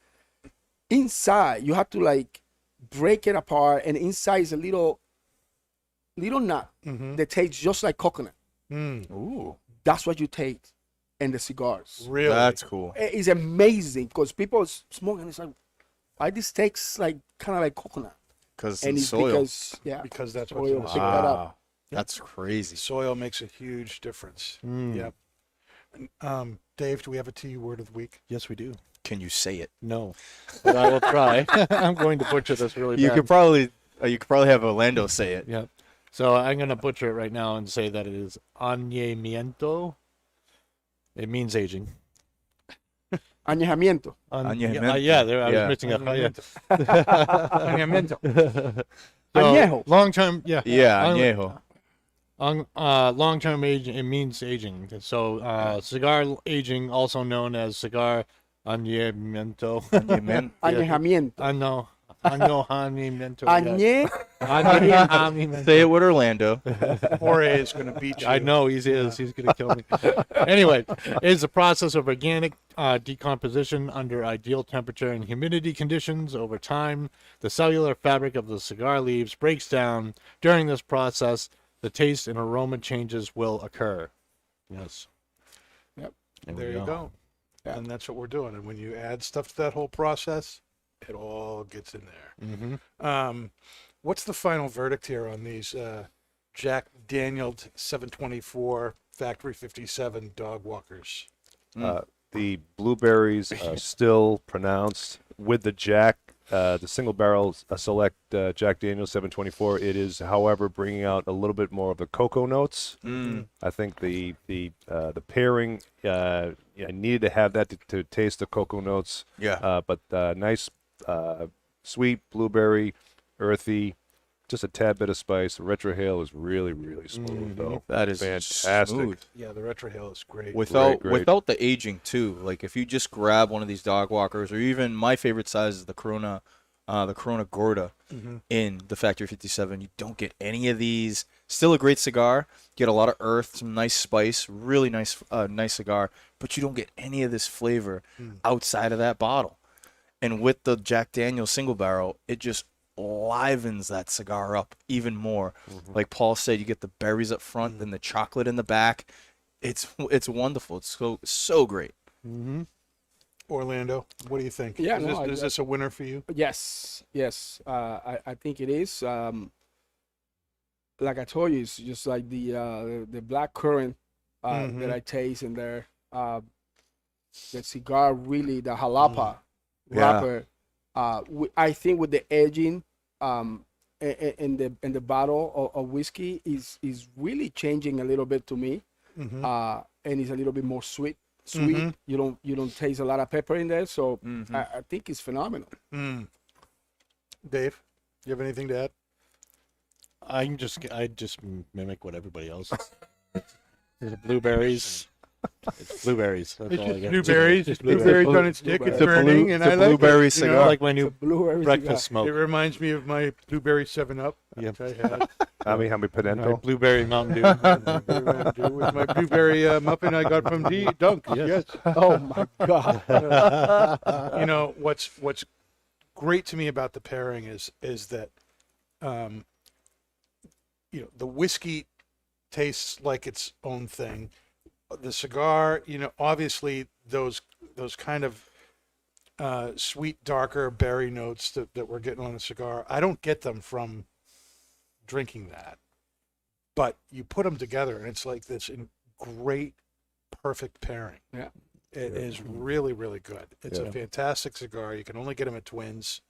inside you have to like break it apart, and inside is a little nut that tastes just like coconut. Ooh, That's what you taste in the cigars. Really? that's cool. It's amazing because people smoke and it's like, why this tastes like kind of like coconut? Because And it's it's soil. Because that's what's soil in the picked soil. that up. Wow. That's crazy. Soil makes a huge difference. Yep. Dave, do we have a T word of the week? Yes, we do. Can you say it? No, but I will try. I'm going to butcher this really bad. You could probably have Orlando say it. Yep. So I'm going to butcher it right now and say that it is añejamiento. It means aging. Añejamiento. Añejamiento. Yeah, I Yeah. was missing a. Yeah. Añejamiento. Añejo. Long term, yeah. Yeah, On- añejo. long term aging, it means aging. So cigar aging, also known as cigar añejamiento. Añejamiento. Añejamiento. Añe. Añejamiento. Say it with Orlando. Jorge is going to beat you. I know he is. He's going to kill me. Anyway, it is a process of organic decomposition under ideal temperature and humidity conditions. Over time, the cellular fabric of the cigar leaves breaks down. During this process, the taste and aroma changes will occur. Yes. Yep. There you go. Yeah. And that's what we're doing. And when you add stuff to that whole process, it all gets in there. Mm-hmm. What's the final verdict here on these Jack Daniel 724 Factory 57 Dogwalkers? The blueberries are still pronounced with the Jack, the single barrel select Jack Daniel 724. It is, however, bringing out a little bit more of the cocoa notes. I think the pairing, I needed to have that to taste the cocoa notes. Yeah. But nice, sweet blueberry, earthy, just a tad bit of spice. The retrohale is really, really smooth, though. That is fantastic. smooth. Yeah, the retrohale is great. Without Great. without the aging too. Like if you just grab one of these Dogwalkers, or even my favorite size is the Corona Gorda in the Factory 57. You don't get any of these. Still a great cigar. Get a lot of earth, some nice spice, really nice cigar. But you don't get any of this flavor outside of that bottle. And with the Jack Daniel's single barrel, it just livens that cigar up even more. Like Paul said, you get the berries up front, then the chocolate in the back. It's wonderful. It's so great. Orlando? What do you think? Yeah, is, no, this, is this a winner for you? Yes, yes. I think it is. Like I told you, it's just like the black currant that I taste in there. The cigar really, the jalapa Yeah. wrapper. I think with the aging in the bottle of whiskey is really changing a little bit to me. And it's a little bit more sweet. You don't taste a lot of pepper in there, so I think it's phenomenal. Dave, you have anything to add? I just mimic what everybody else is. There's blueberries. It's blueberries. That's It's all I just get. blueberries. Just It's blueberries on its stick. It's burning, and I like blueberry it. You know? cigar. I like my new Blueberry breakfast cigar. It smoke. reminds me of my blueberry 7-Up, Yep. which I had. How many My Pedento? blueberry Mountain Dew. With my blueberry muffin I got from Dunk. Yes. Oh my God! You know what's great to me about the pairing is that the whiskey tastes like its own thing. The cigar, obviously those kind of sweet, darker berry notes that we're getting on a cigar, I don't get them from drinking that. But you put them together, and it's like this great, perfect pairing. Yeah. It is really, really good. It's a fantastic cigar. You can only get them at Twins.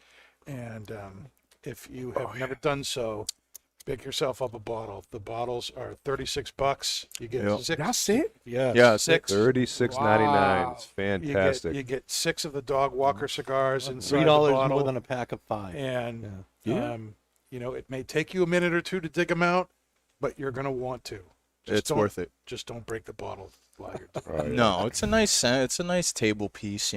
And if you have never done so, pick yourself up a bottle. The bottles are $36. You get Yep. six. That's it. Yeah. Yeah, Six. $36.99. It's You fantastic. get 6 of the Dogwalker cigars inside the $3 bottle. more than a pack of 5. And Yeah. it may take you a minute or two to dig them out, but you're gonna want to. it's don't- worth it. Just don't break the bottle while you're doing it. No, it's a nice table pice.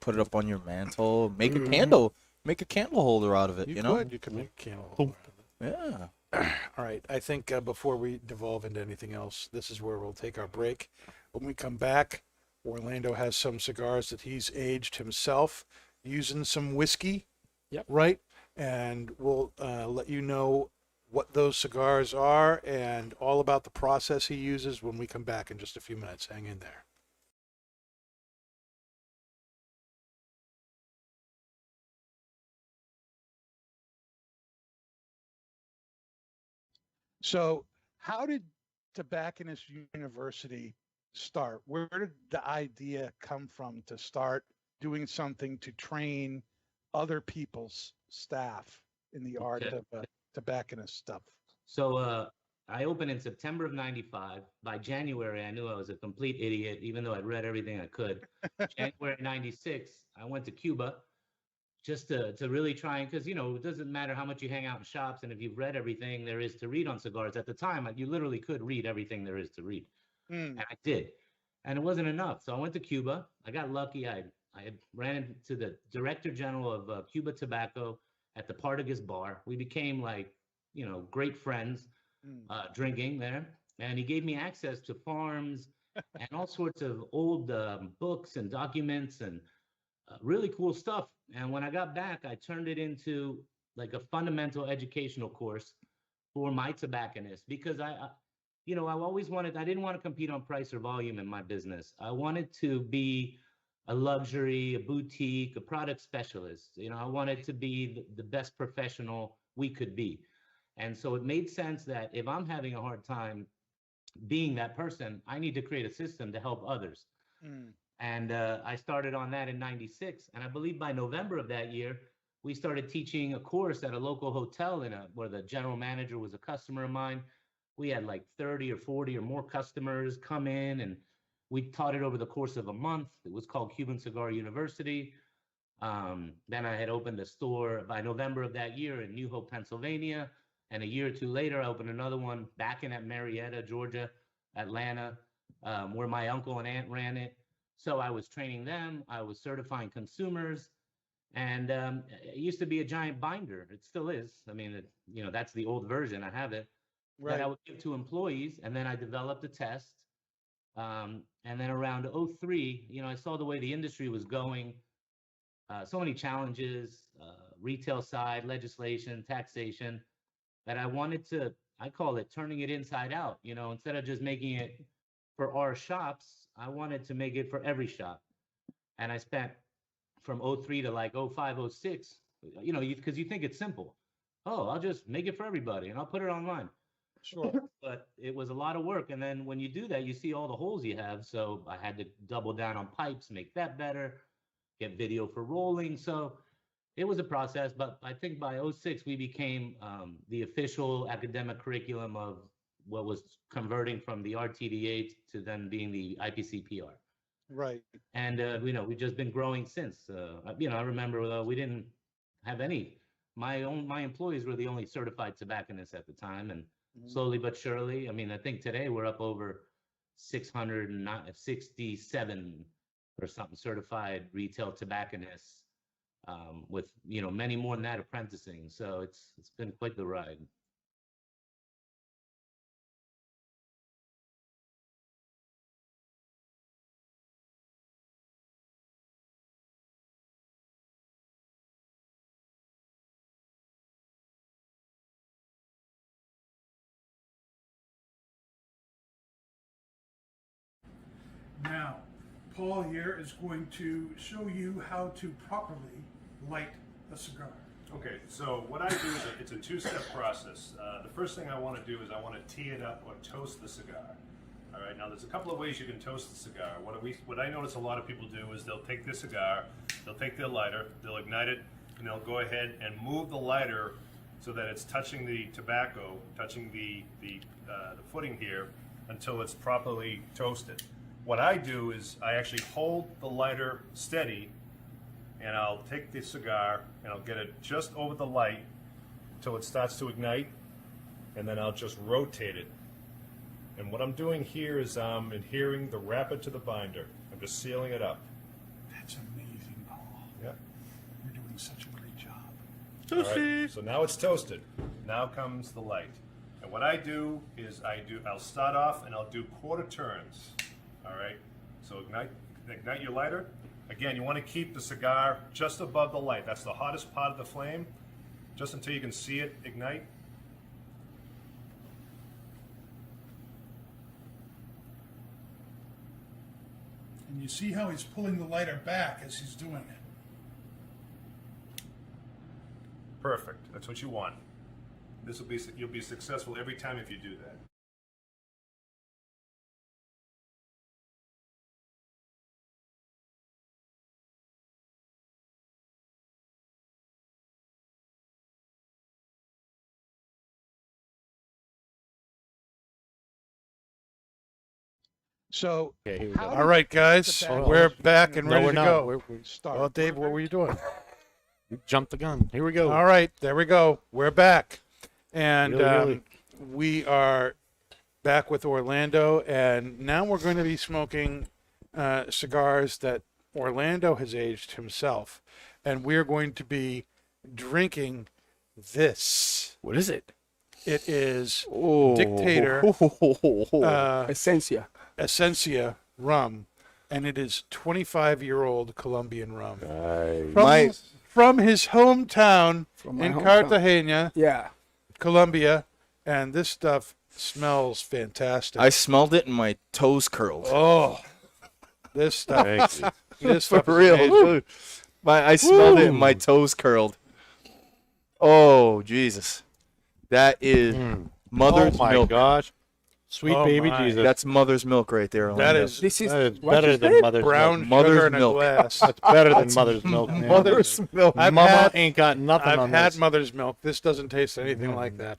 Put it up on your mantle. Make a candle. Make a candle holder out of it. You could make a candle. Boom. Yeah. All right. I think before we devolve into anything else, this is where we'll take our break. When we come back, Orlando has some cigars that he's aged himself using some whiskey. Yep. Right. And we'll let you know what those cigars are and all about the process he uses when we come back in just a few minutes. Hang in there. So, how did Tobacconist University start? Where did the idea come from to start doing something to train other people's staff in the art Okay. of tobacconist stuff? So I opened in September of '95. By January, I knew I was a complete idiot, even though I'd read everything I could. January '96, I went to Cuba just to really try and, because it doesn't matter how much you hang out in shops, and if you've read everything there is to read on cigars. At the time, you literally could read everything there is to read, and I did, and it wasn't enough. So I went to Cuba. I got lucky. I had ran into the director general of Cuba Tobacco at the Partagas bar. We became great friends, drinking there, and he gave me access to farms and all sorts of old books and documents and really cool stuff. And when I got back, I turned it into like a fundamental educational course for my tobacconists, because I've always wanted, I didn't want to compete on price or volume in my business. I wanted to be a luxury, a boutique, a product specialist. I wanted to be the best professional we could be. And so it made sense that if I'm having a hard time being that person, I need to create a system to help others. And I started on that in '96. And I believe by November of that year, we started teaching a course at a local hotel where the general manager was a customer of mine. We had like 30 or 40 or more customers come in, and we taught it over the course of a month. It was called Cuban Cigar University. Then I had opened a store by November of that year in New Hope, Pennsylvania. And a year or two later, I opened another one back in at Marietta, Georgia, Atlanta, where my uncle and aunt ran it. So I was training them. I was certifying consumers. And it used to be a giant binder. It still is. I mean, that's the old version. I have it. That I would give to employees. And then I developed a test. And then around '03, I saw the way the industry was going. So many challenges, retail side, legislation, taxation, that I wanted to, I call it turning it inside out. Instead of just making it for our shops, I wanted to make it for every shop. And I spent from 03 to like 05, 06, you know, because you think it's simple. Oh, I'll just make it for everybody and I'll put it online. Sure. But it was a lot of work. And then when you do that, you see all the holes you have. So I had to double down on pipes, make that better, get video for rolling. So it was a process. But I think by 06, we became the official academic curriculum of what was converting from the RTD8 to then being the IPCPR. Right. And, you know, we've just been growing since. You know, I remember we didn't have any. My employees were the only certified tobacconists at the time. And slowly but surely, I mean, I think today we're up over 667 or something certified retail tobacconists, with, you know, many more than that apprenticing. So it's been quite the ride. Now, Paul here is going to show you how to properly light a cigar. Okay, so what I do is it's a two-step process. The first thing I want to do is I want to tee it up or toast the cigar. All right, now there's a couple of ways you can toast the cigar. What I notice a lot of people do is they'll take their cigar, they'll take their lighter, they'll ignite it, and they'll go ahead and move the lighter so that it's touching the tobacco, touching the footing here until it's properly toasted. What I do is I actually hold the lighter steady, and I'll take the cigar and I'll get it just over the light until it starts to ignite, and then I'll just rotate it. And what I'm doing here is I'm adhering the wrapper to the binder. I'm just sealing it up. That's amazing, Paul. Yeah. You're doing such a great job. All right, so now it's toasted. Now comes the light. And what I do is I'll start off and I'll do quarter turns. All right, so ignite your lighter. Again, you want to keep the cigar just above the light. That's the hottest part of the flame, just until you can see it ignite. And you see how he's pulling the lighter back as he's doing it. Perfect. That's what you want. You'll be successful every time if you do that. So, Okay, here we go. all right, guys, we're back and No, ready we're to not. go. We're start. Well, Dave, what were you doing? You jumped the gun. Here we go. All right, there we go. We're back. And Really? we are back with Orlando, and now we're going to be smoking cigars that Orlando has aged himself. And we're going to be drinking this. What is it? It is Oh. Dictator Esencia. rum, and it is 25-year-old Colombian rum. Nice. From his hometown From my in hometown. Cartagena, Yeah. Colombia, and this stuff smells fantastic. I smelled it and my toes curled. Oh, this stuff. Thank you. This stuff For is real. amazing. I smelled it and my toes curled. Oh, Jesus. That is mother's Oh my milk. gosh. Sweet Oh baby my. Jesus. That's mother's milk right there. That Orlando. is This is That is what better you than said? mother's brown milk. Mother's sugar in a milk. glass. That's better than mother's milk, man. Mother's milk. I've Mama had- ain't got nothing I've on had this. mother's milk. This doesn't taste anything like that.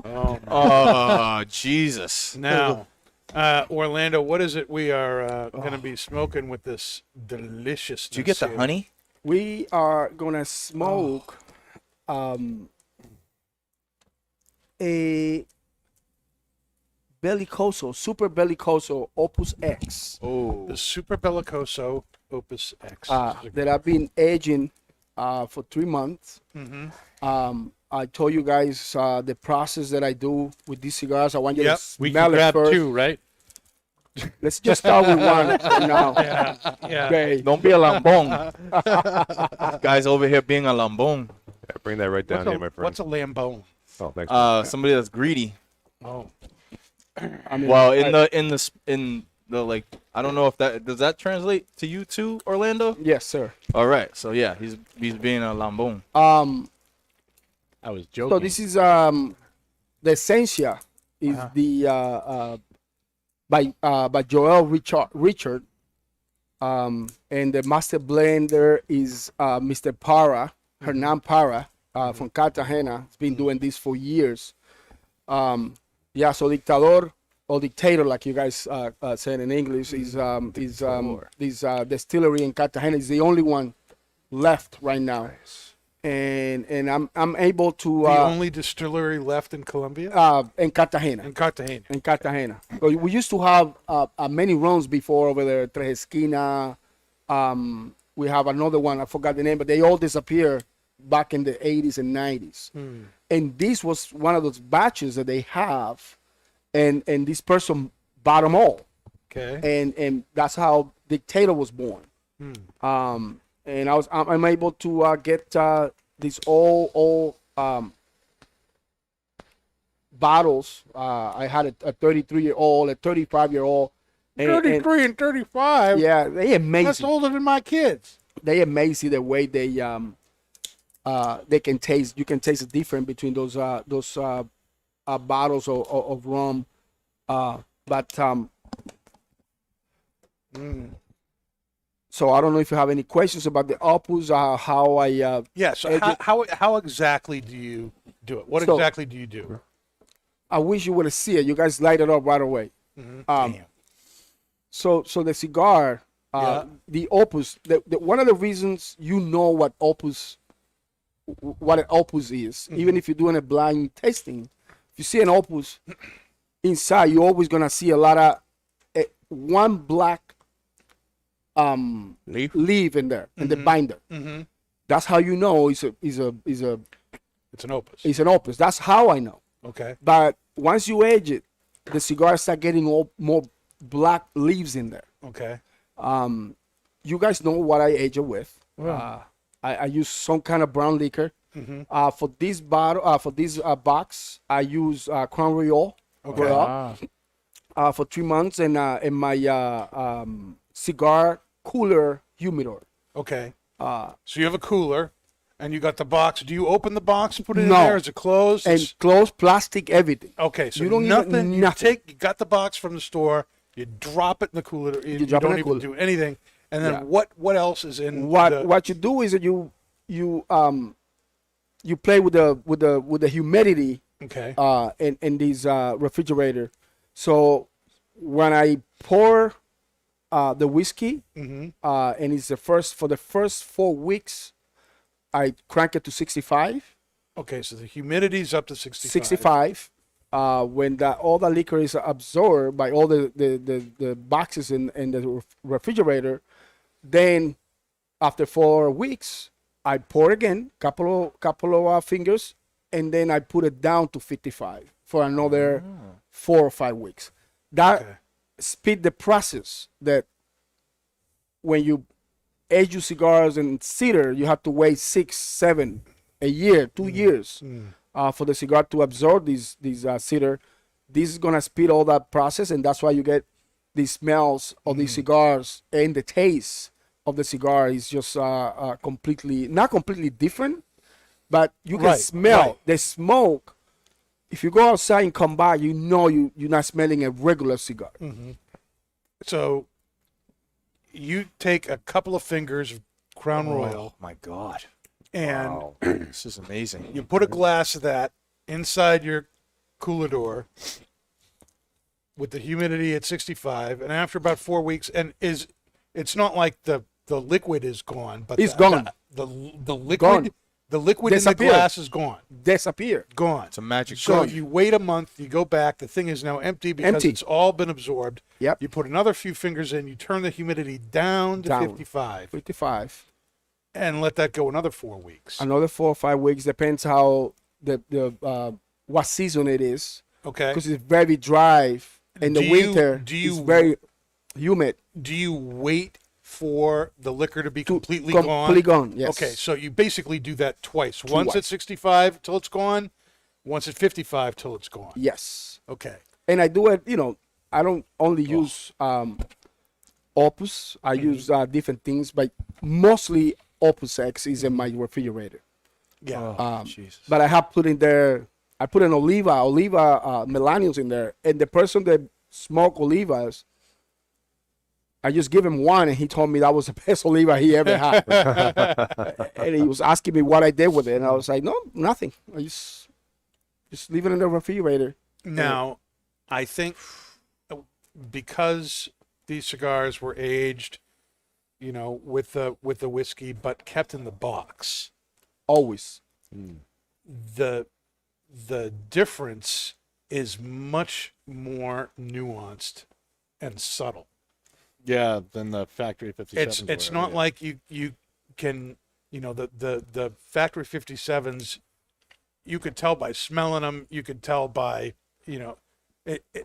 Oh, Oh, Jesus. now, Orlando, what is it we are going to be smoking with this deliciousness? Did you get the here? honey? We are gonna smoke a Bellicoso, Super Bellicoso Opus X The Super Bellicoso Opus X. that I've been aging for 3 months. I told you guys the process that I do with these cigars. I want you Yep. to We smell can it grab first. two, right? Let's just start with one for now. Yeah. Okay. Don't be a lambong. Guys over here being a lambong. Yeah, bring that right down here, my friend. What's a lambone? Oh, thanks. Somebody that's greedy. Oh, I mean, Well, in the like. I don't know if that does that translate to you too, Orlando. Yes, sir. All right, so yeah, he's being a lambón. I was joking. So this is the Essencia is the by Joel Richard, and the master blender is Mr. Para, Hernan Para, from Cartagena. He's been doing this for years. Yeah, so Dictador or Dictator, like you guys said in English, is this distillery in Cartagena is the only one left right now. And I'm able to The only distillery left in Colombia? in Cartagena. In Cartagena. In Cartagena. So we used to have many runs before over there, Tres Esquina. We have another one, I forgot the name, but they all disappeared back in the 80s and 90s. And this was one of those batches that they have, and this person bought them all. Okay. And that's how Dictator was born. And I'm able to get these all bottles. I had a 33-year-old, a 35-year-old. 33 and 35? Yeah, they amazing. That's older than my kids. They amazing the way they can taste. You can taste the difference between those bottles of rum. So I don't know if you have any questions about the opus, how I. Yeah. So how exactly do you do it? What So- exactly do you do? I wish you would have seen it. You guys light it up right away. Mm-hmm. So the cigar, Yeah. the opus. One of the reasons you know what an opus is, even if you're doing a blind tasting, if you see an opus inside, you're always gonna see a lot of one black leaf in there in the binder. Mm-hmm. That's how you know it's an opus. it's an opus. That's how I know. Okay. But once you age it, the cigars start getting more black leaves in there. Okay. You guys know what I age it with. I use some kind of brown liquor. For this bottle, for this box, I use Crown Royal. Okay. For 3 months, and in my cigar cooler humidor. Okay. So you have a cooler, and you got the box. Do you open the box and put it in No. there? Is it closed? And closed plastic, everything. Okay. So you don't nothing. Even, nothing. You got the box from the store. You drop it in the cooler. You drop it in don't the even cooler. do anything. And then Yeah. what else is in What you do is that you play with the humidity Okay. in these refrigerator. So when I pour the whiskey, and it's for the first 4 weeks, I crank it to 65. Okay. So the humidity's up to 65. 65. When all the liquor is absorbed by all the boxes in the refrigerator, then after 4 weeks, I pour again, couple of fingers, and then I put it down to 55 for another 4 or 5 weeks. That Okay. speed the process. That when you age your cigars in cedar, you have to wait 6, 7, a year, 2 years for the cigar to absorb these cedar. This is gonna speed all that process, and that's why you get the smells of these cigars, and the taste of the cigar is just not completely different, but you can Right, smell right. the smoke. If you go outside and come back, you know you're not smelling a regular cigar. So you take a couple of fingers of Crown Royal, Oh my God, and this is amazing. you put a glass of that inside your cooler door with the humidity at 65, and after about 4 weeks, and it's not like the liquid is gone, but It's gone. The liquid Gone. the liquid in the Disappeared. glass is gone. Disappear. Gone. It's a magic So trick. you wait a month, you go back, the thing is now empty because Empty. it's all been absorbed. Yep. You put another few fingers in, you turn the humidity down to Down. 55 55. and let that go another 4 weeks. Another 4 or 5 weeks, depends how the what season it is, Okay. because it's very dry in the Do you- winter. do you- it's very humid. Do you wait for the liquor to be completely Completely gone? gone. Yes. Okay, so you basically do that twice. Once at 65 till it's gone, once at 55 till it's gone. Yes. Okay. And I do it, I don't only use Opus. I use different things, but mostly Opus X is in my refrigerator. Yeah. Jesus. But I have put in there. I put an Oliva Millennials in there, and the person that smoked Olivas, I just give him one, and he told me that was the best Oliva he ever had. And he was asking me what I did with it, and I was like, no, nothing. I just leave it in the refrigerator. Now, I think because these cigars were aged, with the whiskey, but kept in the box, Always. the difference is much more nuanced and subtle. Yeah, than the factory 57. It's not like you can the factory 57s. You could tell by smelling them. You could tell by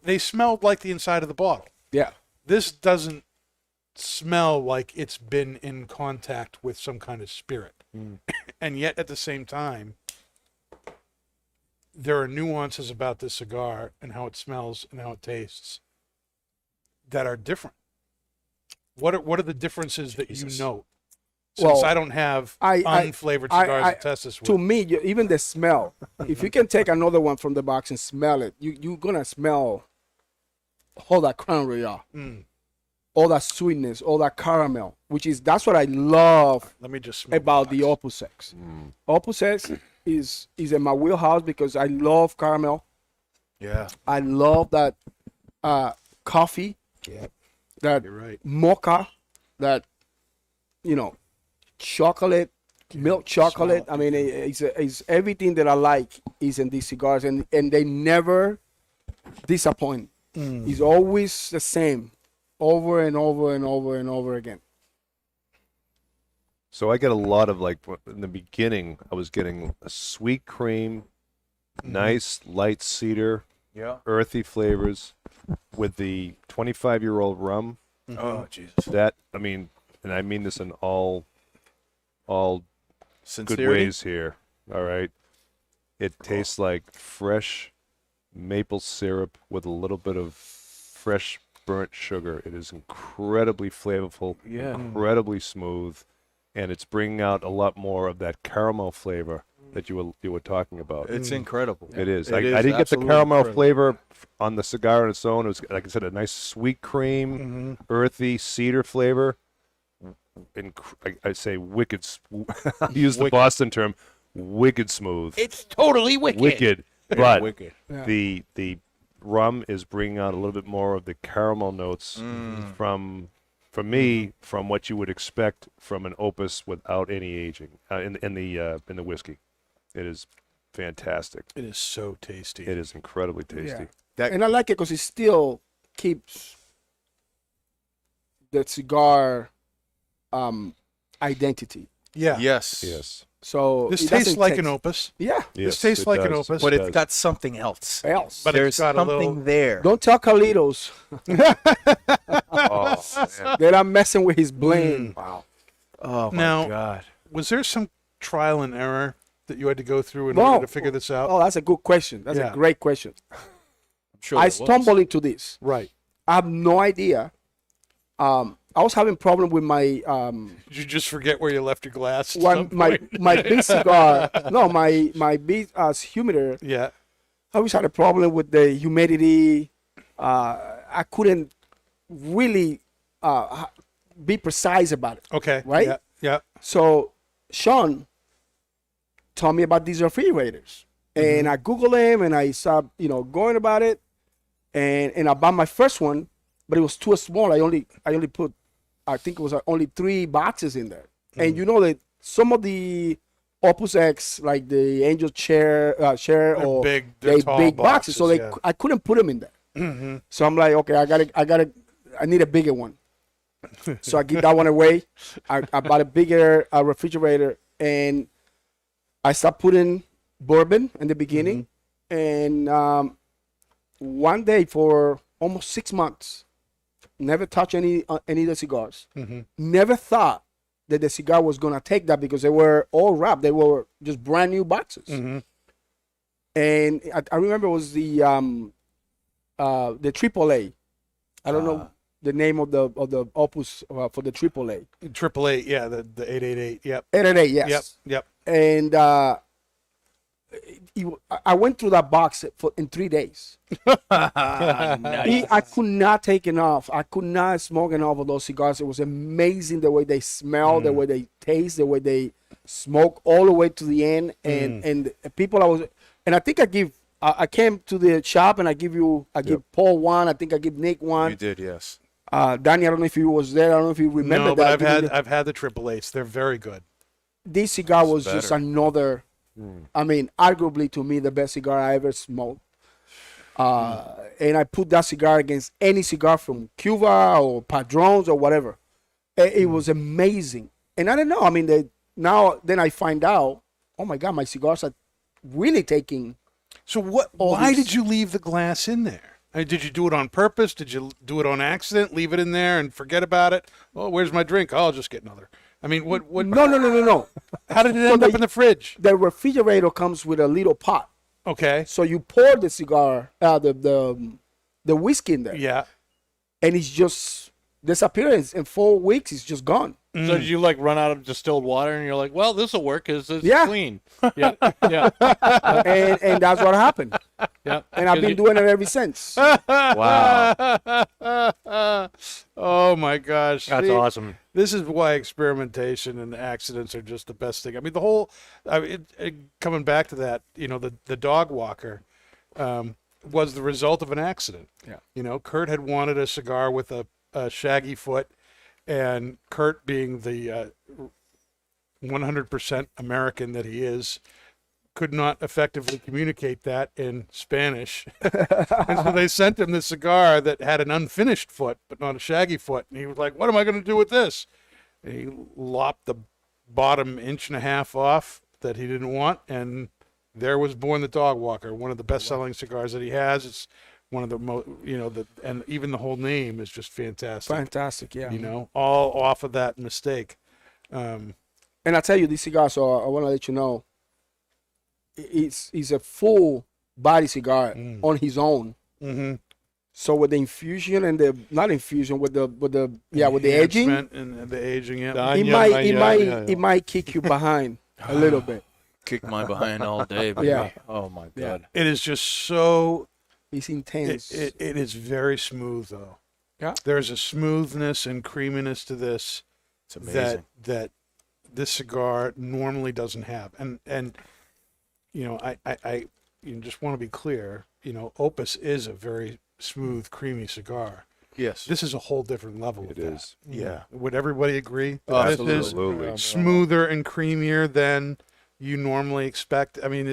they smelled like the inside of the bottle. Yeah. This doesn't smell like it's been in contact with some kind of spirit, and yet at the same time, there are nuances about this cigar and how it smells and how it tastes that are different. What are the differences that you note? Since Well, I don't have I- unflavored cigars to test this with. To me, even the smell. If you can take another one from the box and smell it, you're gonna smell all that Crown Royal, all that sweetness, all that caramel, that's what I love Let me just smell about the the box. Opus X. Opus X is in my wheelhouse because I love caramel. Yeah. I love that coffee, that You're right. mocha, that chocolate, milk chocolate. I mean, it's everything that I like is in these cigars, and they never disappoint. It's always the same, over and over and over and over again. So I get a lot of in the beginning, I was getting a sweet cream, nice light cedar, Yeah. earthy flavors with the 25-year-old rum. Oh, Jesus. That, I mean this in all good Sincerity. ways here. All right. It tastes like fresh maple syrup with a little bit of fresh burnt sugar. It is incredibly flavorful, Yeah. incredibly smooth, and it's bringing out a lot more of that caramel flavor that you were talking about. It's incredible. It is. It I is didn't get the absolutely caramel incredible. flavor on the cigar on its own. It was, like I said, a nice sweet cream, earthy cedar flavor. I'd say wicked. I use the Boston term, wicked smooth. It's totally wicked. Wicked, but Wicked. the rum is bringing out a little bit more of the caramel notes from what you would expect from an Opus without any aging in the whiskey. It is fantastic. It is so tasty. It is incredibly tasty. And I like it because it still keeps the cigar identity. Yeah. Yes. Yes. So This it tastes doesn't like taste- an Opus. Yeah. Yes, This tastes it like an does. Opus. But It it's does. got something else. Else. But There's it's got something a little. there. Don't tell Carlitos Oh, man. that I'm messing with his blend. Wow. Oh, my Now- God. Was there some trial and error that you had to go through in No. order to figure this out? Oh, that's a good question. That's Yeah. a great question. I'm sure I there was. stumbled into this. Right. I have no idea. I was having problem with my Did you just forget where you left your glass? At one some my point? my big cigar. No, my big humidor. Yeah. I always had a problem with the humidity. I couldn't really be precise about it. Okay. Right? Yeah. Yeah. So Sean told me about these refrigerators, and I Googled them, and I started, going about it, and I bought my first one, but it was too small. I only put, I think it was only 3 boxes in there, and you know that some of the Opus X, like the Angel share They're or big. They're tall big boxes, so yeah. I couldn't put them in there. So I'm like, okay, I need a bigger one. So I give that one away. I bought a bigger refrigerator, and I started putting bourbon in the beginning. And one day for almost 6 months, never touched any of the cigars. Never thought that the cigar was gonna take that because they were all wrapped. They were just brand new boxes. And I remember it was the AAA I don't know the name of the Opus for the AAA. 888, yeah, the 888. Yep. 888, yes. Yep. And I went through that box in 3 days. I could not take enough. I could not smoke enough of those cigars. It was amazing the way they smell, the way they taste, the way they smoke all the way to the end. And people I think I came to the shop and I give Paul one. I think I give Nick one. You did, yes. Danny, I don't know if he was there. I don't know if you remember No, that. but I've had the 888s. They're very good. This cigar was just another. I mean, arguably to me the best cigar I ever smoked. And I put that cigar against any cigar from Cuba or Padrones or whatever. It was amazing. And I don't know. I mean, then I find out, oh my God, my cigars are really taking. So why did you leave the glass in there? I mean, did you do it on purpose? Did you do it on accident? Leave it in there and forget about it? Oh, where's my drink? Oh, I'll just get another. I mean, what? No. How did it end up in the fridge? The refrigerator comes with a little pot. Okay. So you pour the cigar, the whiskey in there. Yeah. And it's just disappearance. In 4 weeks, it's just gone. So did you like run out of distilled water and you're like, well, this will work because it's Yeah. clean. Yeah. Yeah. And that's what happened. Yeah. And I've been doing it ever since. Wow. Oh my gosh. That's See, awesome. This is why experimentation and accidents are just the best thing. I mean, coming back to that, the Dogwalker was the result of an accident. Yeah. Kurt had wanted a cigar with a shaggy foot, and Kurt, being the 100% American that he is, could not effectively communicate that in Spanish. And so they sent him the cigar that had an unfinished foot, but not a shaggy foot. And he was like, what am I going to do with this? And he lopped the bottom 1.5 inches off that he didn't want. And there was born the Dogwalker, one of the best-selling cigars that he has. It's one of the most, and even the whole name is just fantastic. Fantastic, yeah. All off of that mistake. And I tell you, this cigar, so I want to let you know, it's a full body cigar on his own. Mm-hmm. So with the infusion and not infusion, with the aging, and the aging, yeah. it might kick you behind a little bit. Kick my behind all day. Baby. Yeah. Oh my God. It is just so. It's intense. It is very smooth, though. Yeah. There's a smoothness and creaminess to this It's amazing. that this cigar normally doesn't have. And I just want to be clear. Opus is a very smooth, creamy cigar. Yes. This is a whole different level. It of that. is. Yeah. Would everybody agree? Oh, This absolutely. is Absolutely. smoother and creamier than you normally expect. I mean,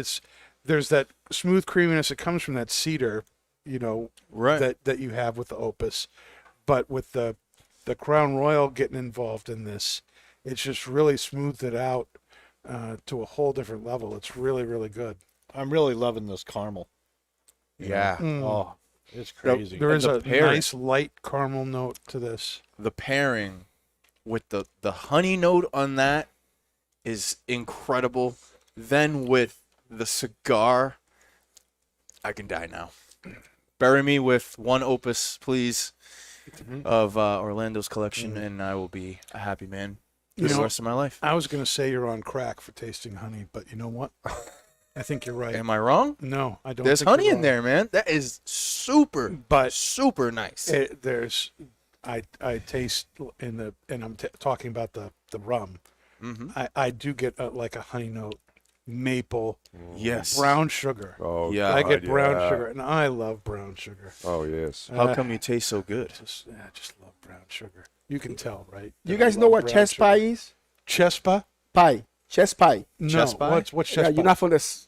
there's that smooth creaminess that comes from that cedar, Right. that you have with the Opus, but with the Crown Royal getting involved in this, it's just really smoothed it out to a whole different level. It's really, really good. I'm really loving this caramel. Yeah. Oh, it's crazy. There is the a pairing. nice light caramel note to this. The pairing with the honey note on that is incredible. Then with the cigar, I can die now. Bury me with one Opus, please, of Orlando's collection, and I will be a happy man for the rest of my life. I was going to say you're on crack for tasting honey, but you know what? I think you're right. Am I wrong? No, I don't. There's think honey you're in wrong. there, man. That is super nice. I taste and I'm talking about the rum. Mm-hmm. I do get like a honey note, maple, Yes. brown sugar. Oh, Yeah. I get God, brown yeah. sugar, and I love brown sugar. Oh, yes. How come you taste so good? I just love brown sugar. You can tell, right? You that I guys know love what brown chess sugar. pie is? Chespa? Pie. Chess pie. No. Chess pie? What's chess Yeah, pie?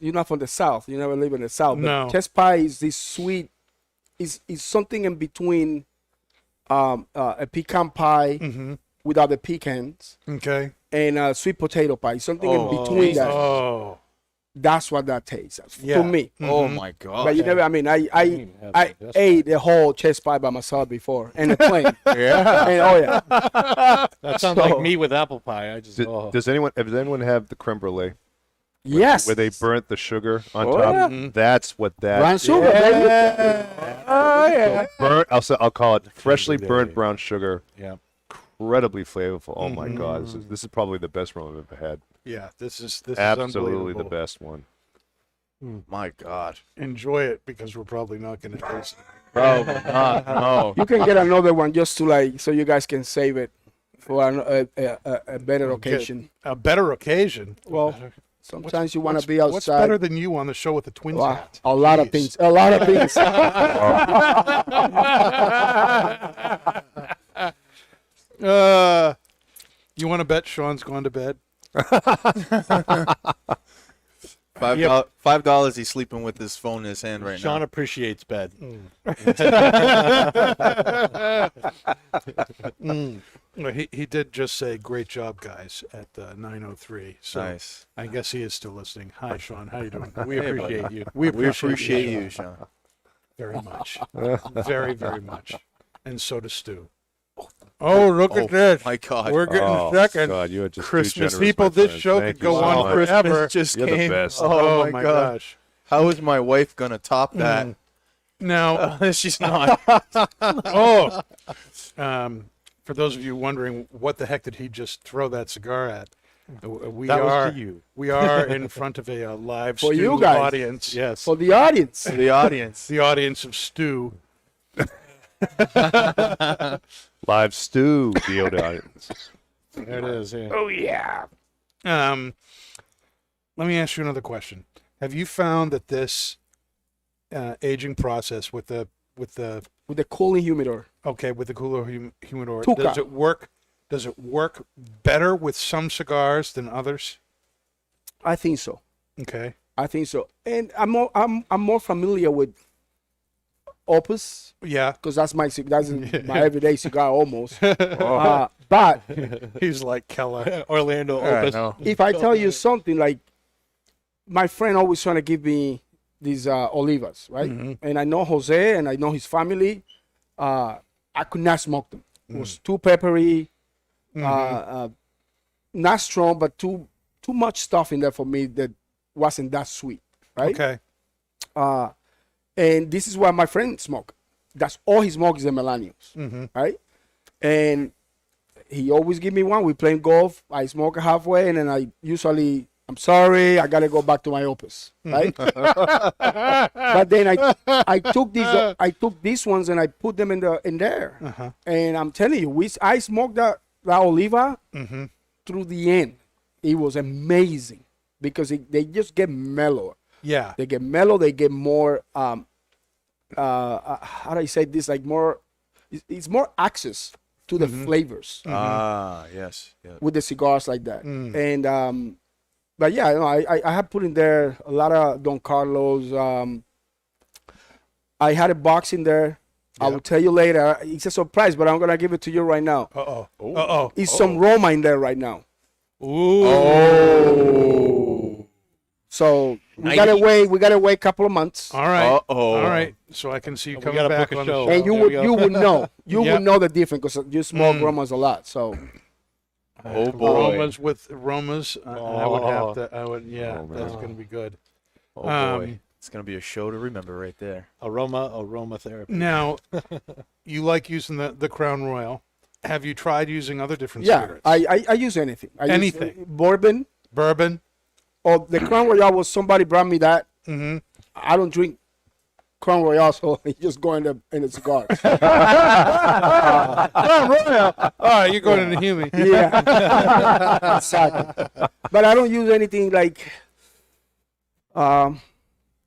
you're not from the South. You never live in the South. But No. chess pie is this sweet. Is something in between a pecan pie Mm-hmm. without the pecans Okay. and a sweet potato pie. Something in Oh, between that. Oh. That's what that tastes Yeah. to me. Oh my God. But you never. I mean, I even have I this ate the whole chess pie by myself before and a plane. Yeah. And, oh yeah. That sounds So- like me with apple pie. I just Does anyone have the creme brulee? Yes. where they burnt the sugar on Oh, top. yeah. That's what that. Brown sugar, baby. Oh, yeah. Burnt. I'll call it freshly There burnt you go. brown sugar. Yeah. Incredibly flavorful. Oh my God, this is probably the best rum I've ever had. Yeah, this is Absolutely the unbelievable. best one. My God. Enjoy it because we're probably not going to taste it. Bro, no. You can get another one just to like, so you guys can save it for a better occasion. A better occasion. Well, sometimes you want to be What's outside. better than you on the show with the twins Wow, hat? a lot of Jeez. things. A lot of things. You want to bet Sean's gone to bed? $5 he's sleeping with his phone in his hand right Sean now. appreciates bed. Well, he did just say, "Great job, guys," at 9:03. So Nice. I guess he is still listening. Hi, Sean. How you doing? We appreciate you. We We appreciate you, Sean. very much, very, very much, and so does Stu. Oh, look at this! My God. We're getting Oh second. God, you are just too Christmas generous, people, my this friend. show Thank could go you so on much. forever. just You're the came. best. Oh, my God. gosh! How is my wife going to top that? Now, She's not. for those of you wondering, what the heck did he just throw that cigar at? We That was are to you. we are in front of a live For Stu you guys. audience. Yes. For the audience. The audience. The audience of Stu. Live stew, the audience. There it is. Yeah. Oh, yeah. Let me ask you another question. Have you found that this aging process with the With the cooling humidor. with the cooler humidor, Tuca. does it work? Does it work better with some cigars than others? I think so. Okay. I think so. And I'm more familiar with Opus Yeah. because that's my everyday cigar almost. But He's like Keller. Orlando I Opus. know. if I tell you something, like my friend always trying to give me these olivas, right? And I know Jose and I know his family. I could not smoke them. It was too peppery, not strong, but too much stuff in there for me that wasn't that sweet, right? Okay. And this is what my friend smoke. That's all he smokes is the Millennials, right? And he always give me one. We playing golf. I smoke halfway, and then I usually, I'm sorry, I gotta go back to my Opus, right? But then I took these ones and I put them in there, and I'm telling you, I smoked that Oliva through the end. It was amazing because they just get mellow. Yeah. They get mellow. They get more. How do I say this? Like more. It's more access to the flavors Ah, yes. Yeah. with the cigars like that. And but yeah, no, I have put in there a lot of Don Carlos. I had a box in there. I will tell you later. It's a surprise, but I'm gonna give it to you right now. It's some Roma in there right now. Ooh. So we gotta wait. We gotta wait a couple of months. All right. Uh-oh. All right. So I can see you We coming gotta back book a on the show. show. And you There would we go. you would know Yeah. would know the difference because you smoke Romas a lot. So Oh, boy. Aromas with aromas. I would have to. I would. Yeah. Oh, man. That's gonna be good. Oh, boy. Um, It's going to be a show to remember right there. Aromatherapy. Now, you like using the Crown Royal. Have you tried using other different yeah, spirits? I use anything. I Anything. use bourbon. Bourbon. Or the Crown Royal was somebody brought me that. Mm-hmm. I don't drink Crown Royal, so it just go in the cigars. Crown Royal. All right, you're going into Hume. Yeah, exactly. But I don't use anything like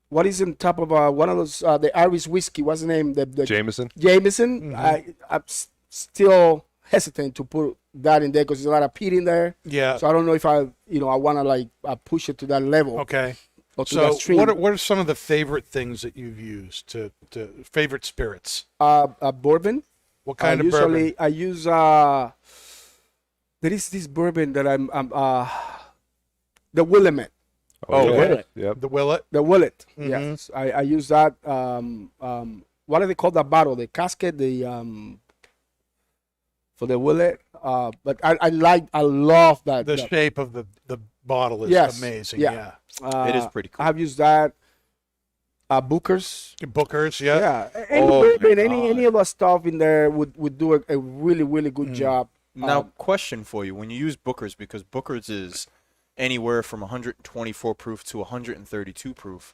what is on top of one of those the Irish whiskey. What's the name? The Jameson. Jameson. I'm still hesitant to put that in there because there's a lot of peat in there. Yeah. So I don't know if I want to like push it to that level. Okay. Or to So that stream. what are some of the favorite things that you've used to favorite spirits? Bourbon. What kind of bourbon? I use there is this bourbon that I'm the Willamette. Oh, yeah. Willet. Yep. The Willet. The Willet. Mhm. Yes. I use that what do they call that bottle? The casket, for the Willet. But I love that. The shape of the bottle is Yes. amazing. Yeah. Yeah. It is pretty cool. I've used that. Booker's. Bookers, yeah. Yeah. Any Oh my bourbon, God. any of that stuff in there would do a really, really good job. Now, question for you: when you use Booker's, because Booker's is anywhere from 124 proof to 132 proof,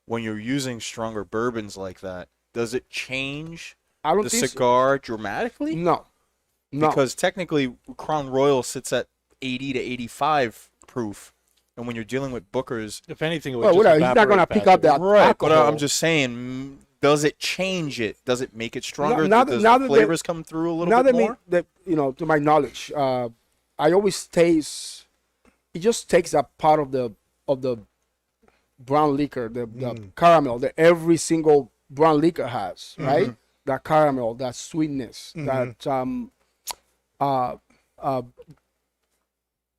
when you're using stronger bourbons like that, does it change I don't the think cigar dramatically? No. No. Because technically, Crown Royal sits at 80 to 85 proof, and when you're dealing with Booker's, If anything, it would well, just he's not going to evaporate pick up faster. that right? But alcohol. I'm just saying, does it change it? Does it make it stronger? now Does that the they- flavors come through a little now bit that more? that to my knowledge, I always taste. It just takes a part of the brown liquor, the caramel that every single brown liquor has, right? That caramel, that sweetness, that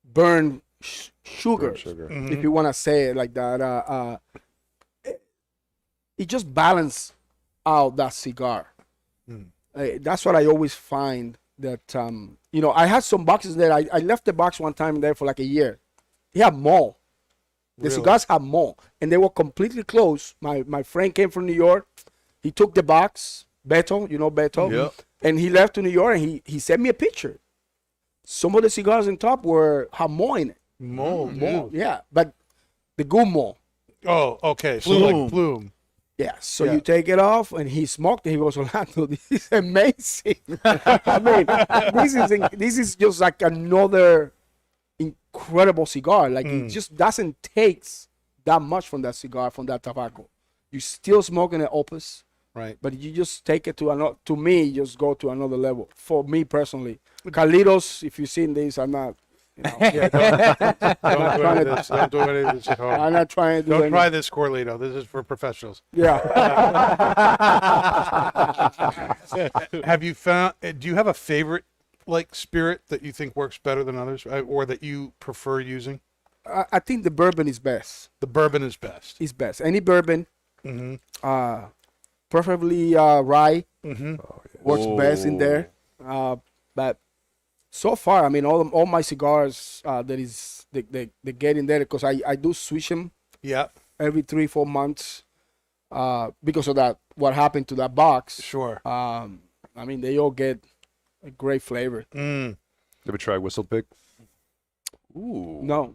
burn sugar, if you want to say it like that. It just balances out that cigar. That's what I always find that I had some boxes there. I left the box one time there for like a year. He had more. The cigars had more, and they were completely closed. My friend came from New York. He took the box, Beto, Beto, Yep. and he left to New York, and he sent me a picture. Some of the cigars on top had more in it. More, yeah, but the good more. Oh, okay. So like Bloom. Yeah, so you take it off, and he smoked it. He goes, Orlando, this is amazing. I mean, this is just like another incredible cigar. Like it just doesn't taste that much from that cigar, from that tobacco. You still smoking an Opus, Right. but you just take it to another. To me, you just go to another level. For me personally, Carlitos, if you've seen these, I'm not. Don't do any of this. Don't do any of this at home. I'm not trying to do Don't any- try this, Corlito. This is for professionals. Yeah. Have you found? Do you have a favorite like spirit that you think works better than others, or that you prefer using? I think the bourbon is best. The bourbon is best. Is best. Any bourbon, preferably rye, works best in there. But so far, I mean, all my cigars they get in there because I do switch them Yeah, every 3-4 months because of that. What happened to that box? sure. I mean, they all get a great flavor. Ever try Whistle Pig? Ooh, No,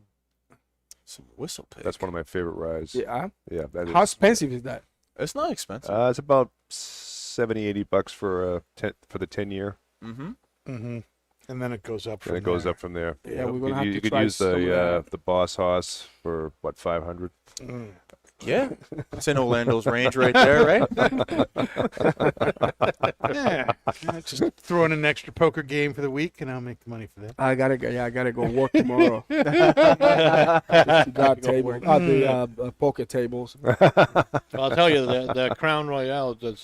some whistle pig. That's one of my favorite ryes. yeah. Yeah, that is. How expensive is that? It's not expensive. It's about $70-$80 for the 10-year. And then it goes up. And From it goes there. up from there. Yeah, we're gonna have you to could try use some of that. the Boss Hoss for what, 500. Yeah, it's in Orlando's range right there, right? Yeah, just throw in an extra poker game for the week, and I'll make the money for that. I gotta go work tomorrow. The cigar table, the poker tables. I'll tell you, the Crown Royale does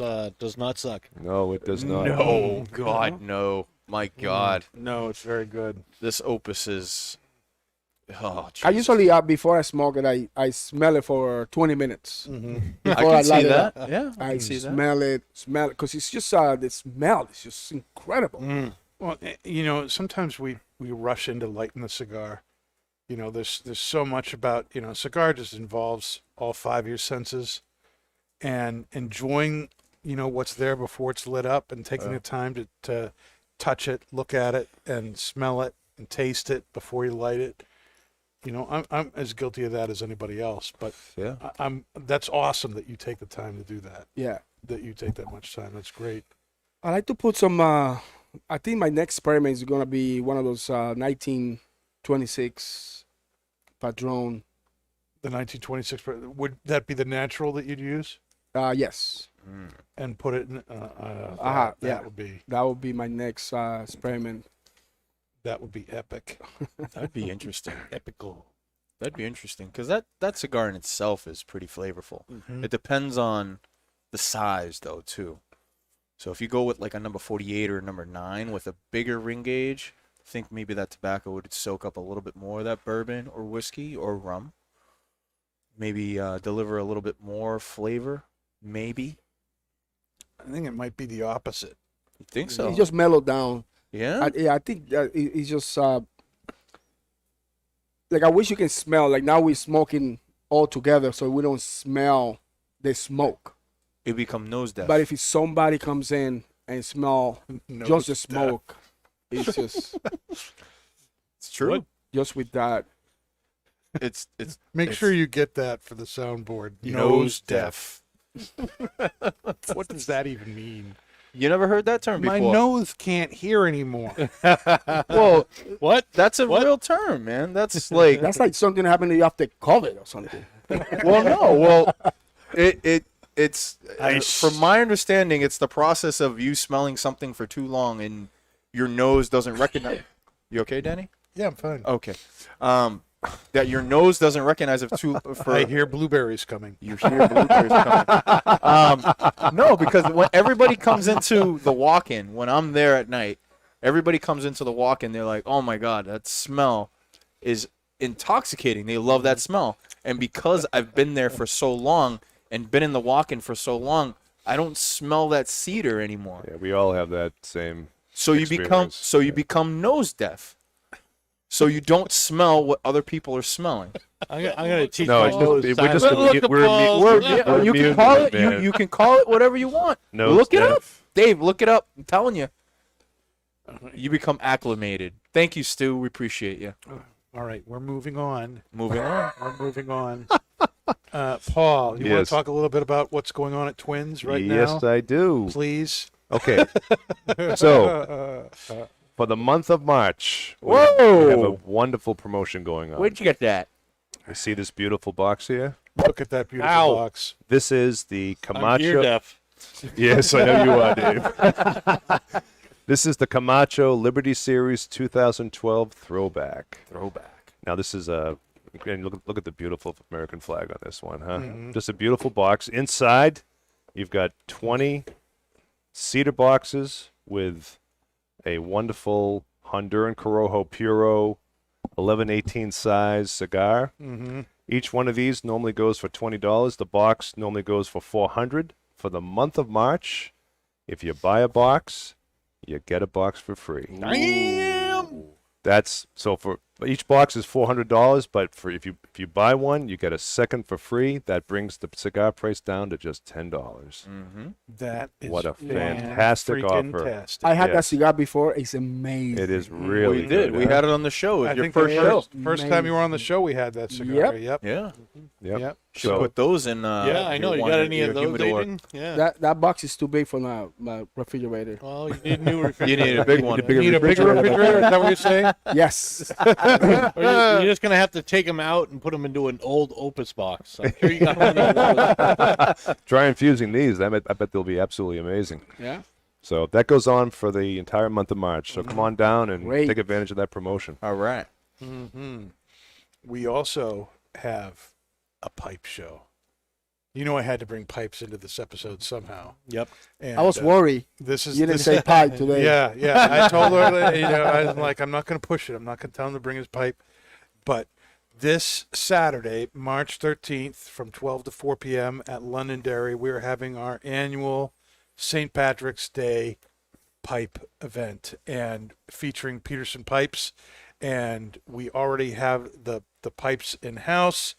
not suck. No, it does not. No, God, no. My God, No, it's very good. this Opus is. Oh, I Jesus. usually before I smoke it, I smell it for 20 minutes. I Before can see light it that. up. Yeah, I I can see that. smell it, because it's just the smell is just incredible. Well, sometimes we rush into lighting the cigar. There's so much about cigar just involves all 5 of your senses, and enjoying what's there before it's lit up, and taking the time to touch it, look at it, and smell it, and taste it before you light it. I'm as guilty of that as anybody else, but Yeah. that's awesome that you take the time to do that. Yeah, That you take that much time. That's great. I like to put some. I think my next experiment is gonna be one of those 1926 Padron. The 1926. Would that be the natural that you'd use? Yes, And put it in. yeah. That would be that would be my next experiment. epic. That'd be interesting. Epical. That'd be interesting because that cigar in itself is pretty flavorful. It depends on the size though too. So if you go with like a number 48 or a number 9 with a bigger ring gauge, I think maybe that tobacco would soak up a little bit more of that bourbon or whiskey or rum. Maybe deliver a little bit more flavor. Maybe. I think it might be the opposite. You think so? It just mellowed down. Yeah. I think it's just like I wish you can smell. Like now we're smoking all together, so we don't smell the smoke. It become nose deaf. But if somebody comes in and smell just the smoke, it's just it's true. What? just with that. It's Make it's sure you get that for the soundboard. nose deaf. What does that even mean? You never heard that term before? My nose can't hear anymore. Well, What? that's a What? real term, man. That's like That's like something that happened to you after COVID or something. well, no, well, it's from my understanding, it's the process of you smelling something for too long and your nose doesn't recognize. You okay, Danny? Yeah, I'm fine. Okay. That your nose doesn't recognize it too. For I hear blueberries coming. you hear blueberries coming. No, because when everybody comes into the walk-in, when I'm there at night, everybody comes into the walk-in. They're like, "Oh my god, that smell is intoxicating." They love that smell, and because I've been there for so long and been in the walk-in for so long, I don't smell that cedar anymore. Yeah, we all have that same. So you experience. become nose deaf. So you don't smell what other people are smelling. I'm gonna teach No, my it's nose just, science. we're just Look we're, at we're, balls. we're, Yeah, we're you can immune call to it man. you can call it whatever you want. Nose Look it up. deaf. Dave, look it up. I'm telling you. You become acclimated. Thank you, Stu. We appreciate you. All right, we're moving on. Moving on. We're moving on. Paul, you want Yes. to talk a little bit about what's going on at Twins right Yes, now? I do. Please. Okay. So, for the month of March, we have a Whoa! wonderful promotion going on. Where'd you get that? You see this beautiful box here? Look at that beautiful Ow. box. This is the I'm ear Camacho. deaf. Yes, I know you are, Dave. This is the Camacho Liberty Series 2012 throwback. Now, this is a. And look at the beautiful American flag on this one, huh? Just a beautiful box. Inside, you've got 20 cedar boxes with a wonderful Honduran Corojo Puro 1118 size cigar. Mm-hmm. Each one of these normally goes for $20. The box normally goes for $400. For the month of March, if you buy a box, you get a box for free. Damn. That's so for each box is $400, but for if you buy one, you get a second for free. That brings the cigar price down to just $10. That is What a fantastic offer. fantastic. I had that Yes. cigar before. It's amazing. It is really We did. good, We huh? had it on the show. I Your think first the show. first time you were on the show, we had that cigar. Yep. Yep. Yeah. Yep. Should So put those in. Yeah, I know. You got any of those, Aiden? Yeah. That box is too big for my refrigerator. Well, you need a new You refrigerator. need a big one. You need a bigger refrigerator? Is that what you're saying? Yes. Or you're just gonna have to take them out and put them into an old Opus box. I'm sure you got plenty of those. Try infusing these. I bet they'll be absolutely amazing. Yeah. So that goes on for the entire month of March. So come on down and Great. take advantage of that promotion. All right. We also have a pipe show. You know I had to bring pipes into this episode somehow. Yep. And, I was worried. This is You didn't this- say pie today. Yeah. I told her that, I was like, I'm not going to push it. I'm not going to tell him to bring his pipe. But this Saturday, March 13th, from 12 to 4 p.m. at Londonderry, we're having our annual St. Patrick's Day pipe event and featuring Peterson pipes. And we already have the pipes in house.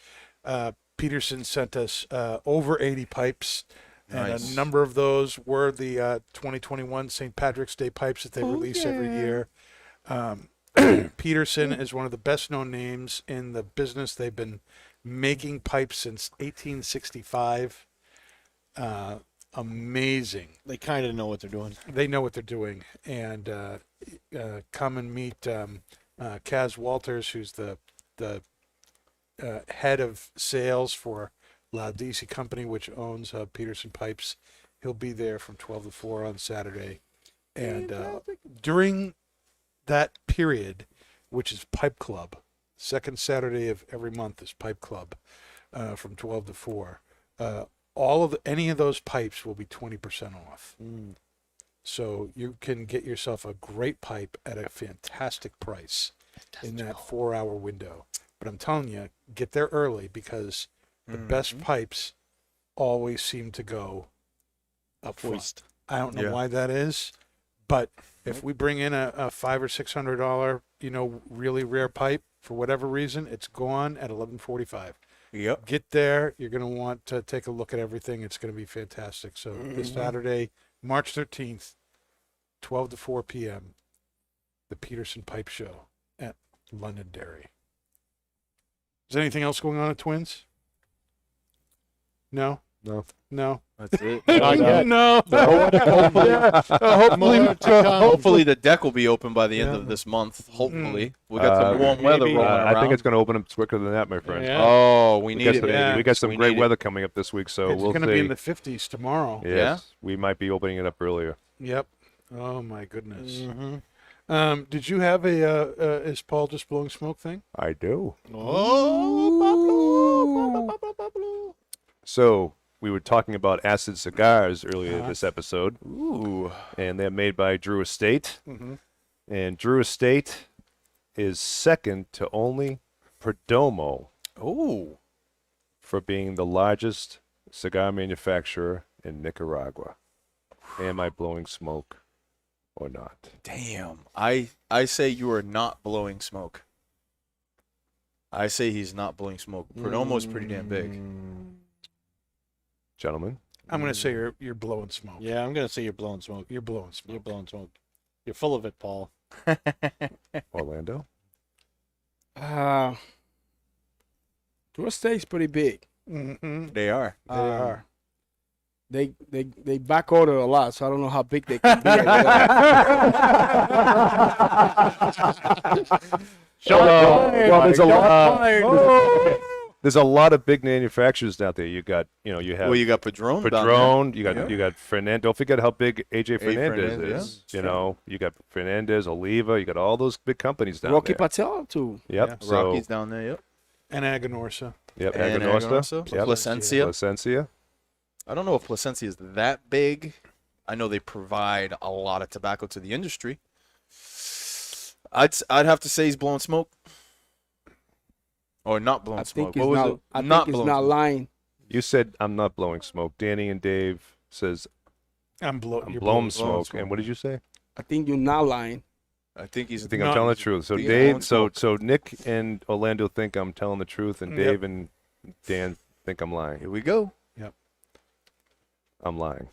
Peterson sent us over 80 pipes, and Nice. a number of those were the 2021 St. Patrick's Day pipes that they release every year. Peterson is one of the best known names in the business. They've been making pipes since 1865. Amazing. They kind of know what they're doing. They know what they're doing. And come and meet Kaz Walters, who's the head of sales for Laudisi Company, which owns Peterson Pipes. He'll be there from 12 to 4 on Saturday. And during that period, which is Pipe Club, second Saturday of every month is Pipe Club from 12 to 4. Any of those pipes will be 20% off. So you can get yourself a great pipe at a fantastic price in that 4-hour window. But I'm telling you, get there early because the best pipes always seem to go up front. I don't know Yeah. why that is, but if we bring in a $500 or $600, really rare pipe for whatever reason, it's gone at 11:45. Yep. Get there. You're going to want to take a look at everything. It's going to be fantastic. So this Saturday, March 13th, 12 to 4 p.m., the Peterson Pipe Show at Londonderry. Is there anything else going on at Twins? No? No. No? That's it. Not yet. No. Hopefully the deck will be open by the end of this month. Hopefully. We got some warm weather maybe. rolling around. I think it's going to open up quicker than that, my friend. Yeah. Oh, we We need got it. some, Yeah. we got some We great need it. weather coming up this week, so It's we'll going to be see. in the 50s tomorrow. Yes, we might be opening it up earlier. Yep. Oh, my goodness. Mm-hmm. Did you have a is Paul just blowing smoke thing? I do. Oh, So we were talking about acid cigars earlier this episode, Ooh. and they're made by Drew Estate. Mm-hmm. And Drew Estate is second to only Perdomo Oh. for being the largest cigar manufacturer in Nicaragua. Am I blowing smoke or not? Damn. I say you are not blowing smoke. I say he's not blowing smoke. Perdomo's pretty damn big. Gentlemen, I'm going to say you're blowing smoke. yeah, I'm gonna say you're blowing smoke. You're blowing smoke. You're blowing smoke. You're full of it, Paul. Orlando? Drew State's pretty big. Mm-hmm. They are. They are. They back order a lot, so I don't know how big they can be. Well, there's a lot of big manufacturers out there. You got, you have Well, you got Padron. down Padron. You got Yeah. you got Fernandez. Don't forget how big AJ Fernandez Fernandez, is. You got Fernandez, Oliva. You got all those big companies down Rocky there. Patel too. Yep. Yeah. there. So, Rockies down there. Yep. And Aganorsa. yep. And Aganorsa. Aganorsa, Yep. Placencia. Placencia. I don't know if Placencia is that big. I know they provide a lot of tobacco to the industry. I'd have to say he's blowing smoke. Or not blowing I smoke. think he's What was not. it? I think he's blowing not smoke. lying. You said I'm not blowing smoke. Danny and Dave says I'm I'm you're blowing blowing smoke. And what did you say? I think you're not lying. I think he's. I think No, I'm telling the truth. So he's Dave, blowing so smoke. Nick and Orlando think I'm telling the truth, and Yep. Dave and Dan think I'm lying. Here we go. I'm lying.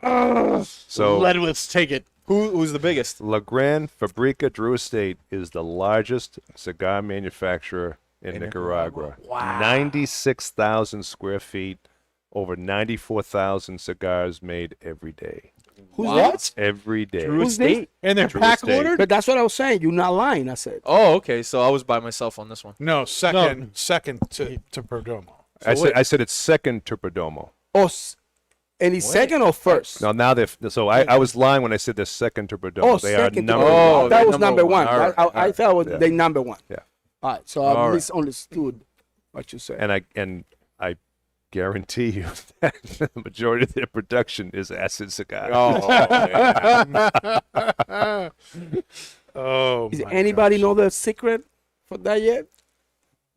So So let's take it. Who's the biggest? La Gran Fabrica Drew Estate is the largest cigar manufacturer in Nicaragua. Wow. 96,000 square feet, over 94,000 cigars made every day. Who's that? Every day. Who's this? And they're Drew pack Estate. ordered. But that's what I was saying. You're not lying. I said. Oh, okay. So I was by myself on this one. No, second to Perdomo. I said it's second to Perdomo. Oh, and he's second or first? Now I was lying when I said they're second to Perdomo. Oh, they are second. number Oh, one. that they're was number one. All right, I thought it was Yeah. they number one. Yeah. All right. So All I right. misunderstood what you said. And I guarantee you that the majority of their production is acid cigars. Oh, Is my anybody gosh. know the secret for that yet?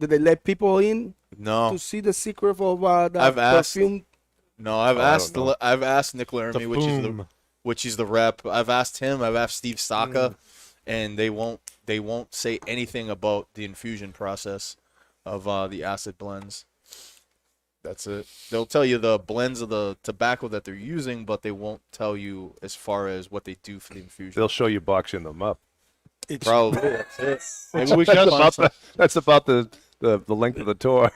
Did they let people in No, to see the secret of that I've asked. perfume? no. I've I asked. don't know. I've asked Nick The Laramie, boom. which is the rep. I've asked him. I've asked Steve Staka, and they won't say anything about the infusion process of the acid blends. That's it. They'll tell you the blends of the tobacco that they're using, but they won't tell you as far as what they do for the infusion. They'll show you boxing them up. It's, Probably. That's it. Maybe we should That's about the length of the tour.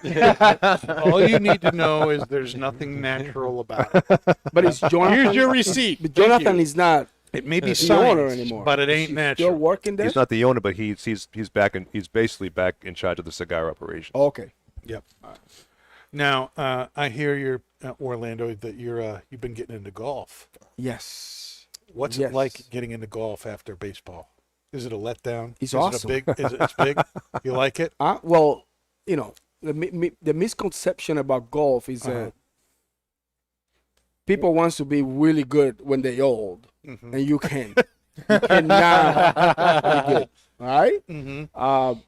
all you need to know is there's nothing natural about it. But it's Jonathan. Here's your receipt. But Thank Jonathan you. is not It may be the owner science, anymore. but it ain't Still natural. working there. He's not the owner, but he's basically back in charge of the cigar operation. Oh, okay. Yep. Now, I hear you're Orlando that you've been getting into golf. Yes. What's Yes. it like getting into golf after baseball? Is it a letdown? It's is awesome. It a big? It's big. You like it? Well, the misconception about golf is that people wants to be really good when they're old, and you can't. You cannot be good. All right. Mm-hmm.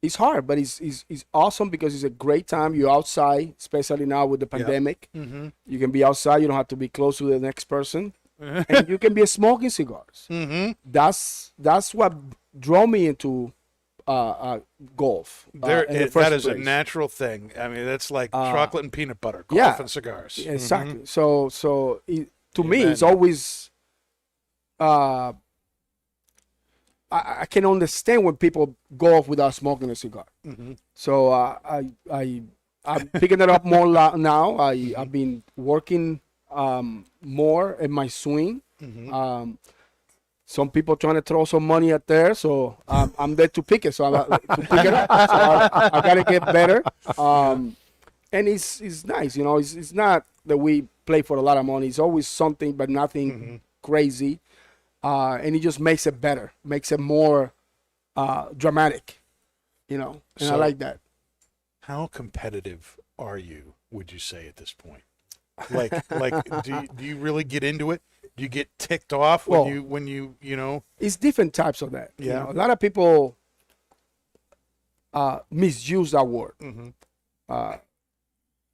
It's hard, but it's awesome because it's a great time. You're outside, especially now with the pandemic. Mm-hmm. You can be outside. You don't have to be close to the next person, and you can be smoking cigars. Mm-hmm. That's what drew me into golf. There, in the that first is a place. natural thing. I mean, that's like chocolate and peanut butter, golf yeah. and cigars. Exactly. So to me, Amen. it's always. I can understand when people go off without smoking a cigar. So I'm picking it up more now. I've been working more in my swing. Some people trying to throw some money out there, so I'm there to pick it. So to pick it up. So I gotta get better. And it's nice, It's not that we play for a lot of money. It's always something, but nothing crazy. And it just makes it better, makes it more dramatic, And I So- like that. How competitive are you? Would you say at this point? Like, do you really get into it? Do you get ticked off when you It's different types of that. Yeah. A lot of people misuse that word. Well,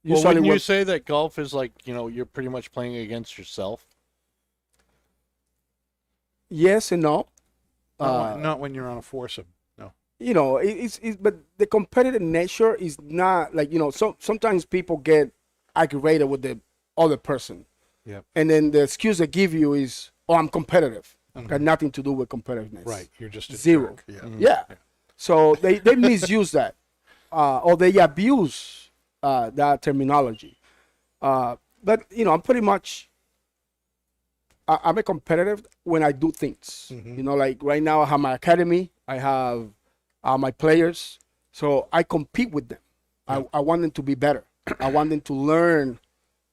Usually wouldn't you when- say that golf is like, you're pretty much playing against yourself? yes and no. not when you're on a foursome? No. It's but the competitive nature is not like sometimes people get aggravated with the other person. Yep. And then the excuse they give you is, "Oh, I'm competitive." Got nothing to do with competitiveness. Right. You're just a Zero. jerk. Yeah. Yeah. So they misuse that, or they abuse that terminology. But I'm pretty much. I'm a competitive when I do things. Like right now I have my academy. I have my players. So I compete with them. I want them to be better. I want them to learn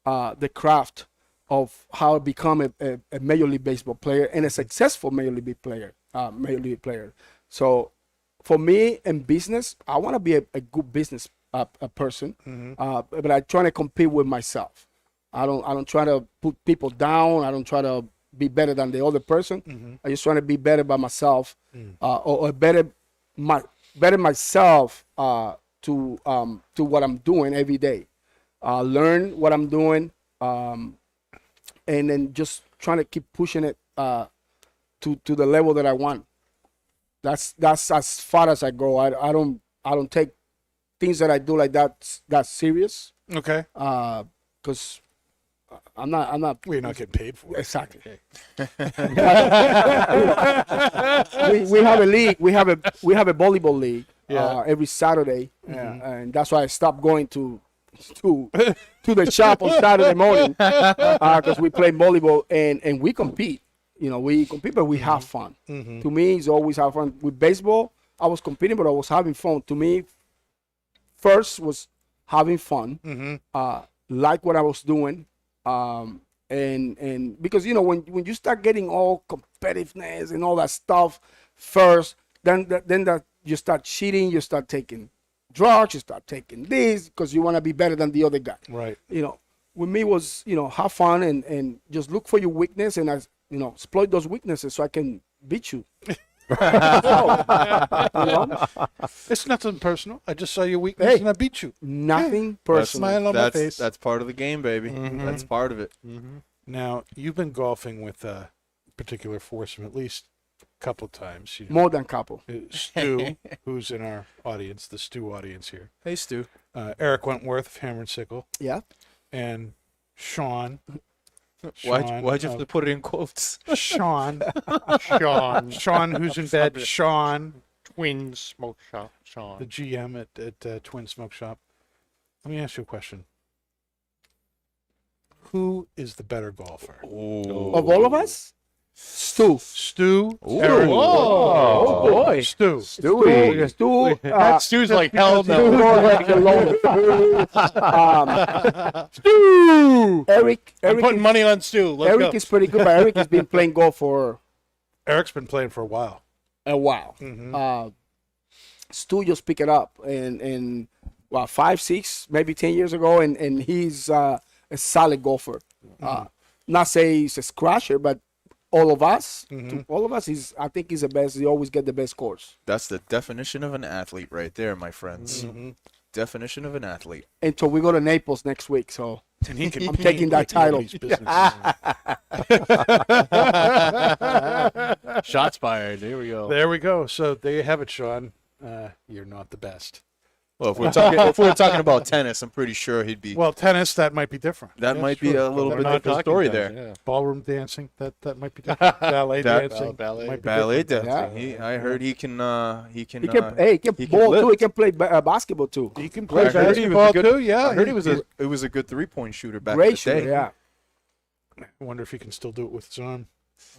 the craft of how to become a Major League Baseball player and a successful Major League player. So for me in business, I want to be a good business person, but I'm trying to compete with myself. I don't try to put people down. I don't try to be better than the other person. I just try to be better by myself, or better myself to what I'm doing every day. Learn what I'm doing, and then just trying to keep pushing it to the level that I want. That's as far as I go. I don't take things that I do like that serious, Okay. because I'm not. Well, you're not getting paid for it. Exactly. we have a league. We have a volleyball league every Saturday, and that's why I stopped going to the shop on Saturday morning, because we play volleyball and we compete. We compete, but we have fun. To me, it's always have fun. With baseball, I was competing, but I was having fun. To me, first was having fun, like what I was doing. And because when you start getting all competitiveness and all that stuff first, then that you start cheating, you start taking drugs, you start taking this because you want to be better than the other guy. Right. With me was have fun and just look for your weakness and exploit those weaknesses so I can beat you. It's nothing personal. I just saw your weakness and I beat you. Nothing personal. Smile on my face. That's part of the game, baby. That's part of it. Now, you've been golfing with a particular foursome at least a couple of times. More than couple. Stu, who's in our audience, the Stu audience here. Hey, Stu. Eric Wentworth of Hammer and Sickle. Yeah. And Sean. Why'd you have to put it in quotes? Sean, who's in bed. Sean, Twin Smoke Shop, the Sean. GM at Twin Smoke Shop. Let me ask you a question. Who is the better golfer? Of all of us? Stu. Stu, Eric. Oh, boy. Stu. Stewie. Stu. That Stu's like hell Stu no. goes like the lowest. Eric. I'm putting money on Stu. Let's Eric go. is pretty good, but Eric has been playing golf for Eric's been playing for a while. a while. Stu just pick it up and 5, 6, maybe 10 years ago, and he's a solid golfer. Not say he's a scratcher, but all of us, I think he's the best. He always get the best scores. That's the definition of an athlete right there, my friends. Definition of an athlete. Until we go to Naples next week, so And he can I'm taking that title. nobody's business. Shots fired. There we go. There we go. So there you have it, Sean. you're not the best. Well, if we're talking about tennis, I'm pretty sure he'd be. Well, tennis, that might be different. That might be a little They're bit not different talking story tennis, there. yeah. Ballroom dancing, that might be different. Ballet dancing, ballet. might be Ballet different. dancing. I heard he can. He can ball lift. too. He can play basketball too. He can play I heard he was basketball a good- too. Yeah, I heard he was a good 3-point shooter back in Great the shooter, day. yeah. I wonder if he can still do it with his arm.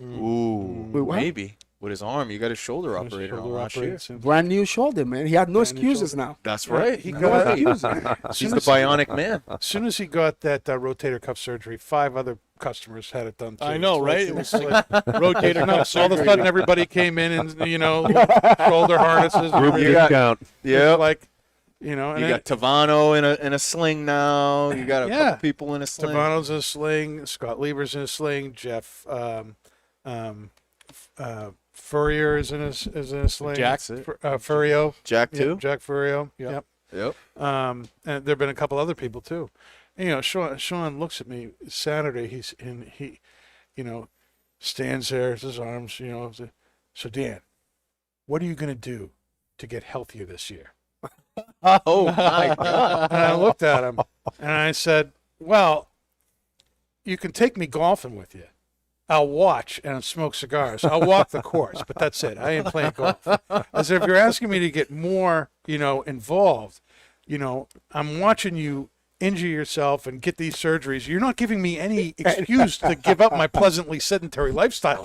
Ooh, Wait, what? maybe with his arm. You got his shoulder operated on Shoulder last year. operates him. Brand new shoulder, man. He had no Brand new excuses shoulder. now. That's right. He No got excuses. He's the bionic man. As soon as he got that rotator cuff surgery, 5 other customers had it done too. I know, It's right? It it's was like rotator no, cuff all of a surgery. sudden everybody came in and shoulder harnesses. Group and discount. it's like and You got Tavano in a sling now. You got a Yeah. couple people in a sling. Tavano's in a sling, Scott Lieber's in a sling, Jeff Furrier is in a sling. Jack. Furrio. Jack Yeah, too. Jack Furrio. Yep. Yep. Yep. And there've been a couple other people too. And, Sean looks at me Saturday. He stands there, his arms. So Dan, what are you gonna do to get healthier this year? Oh my God. And I looked at him and I said, well, you can take me golfing with you. I'll watch and smoke cigars. I'll walk the course, but that's it. I ain't playing golf. I said, if you're asking me to get more, involved, I'm watching you injure yourself and get these surgeries. You're not giving me any excuse to give up my pleasantly sedentary lifestyle.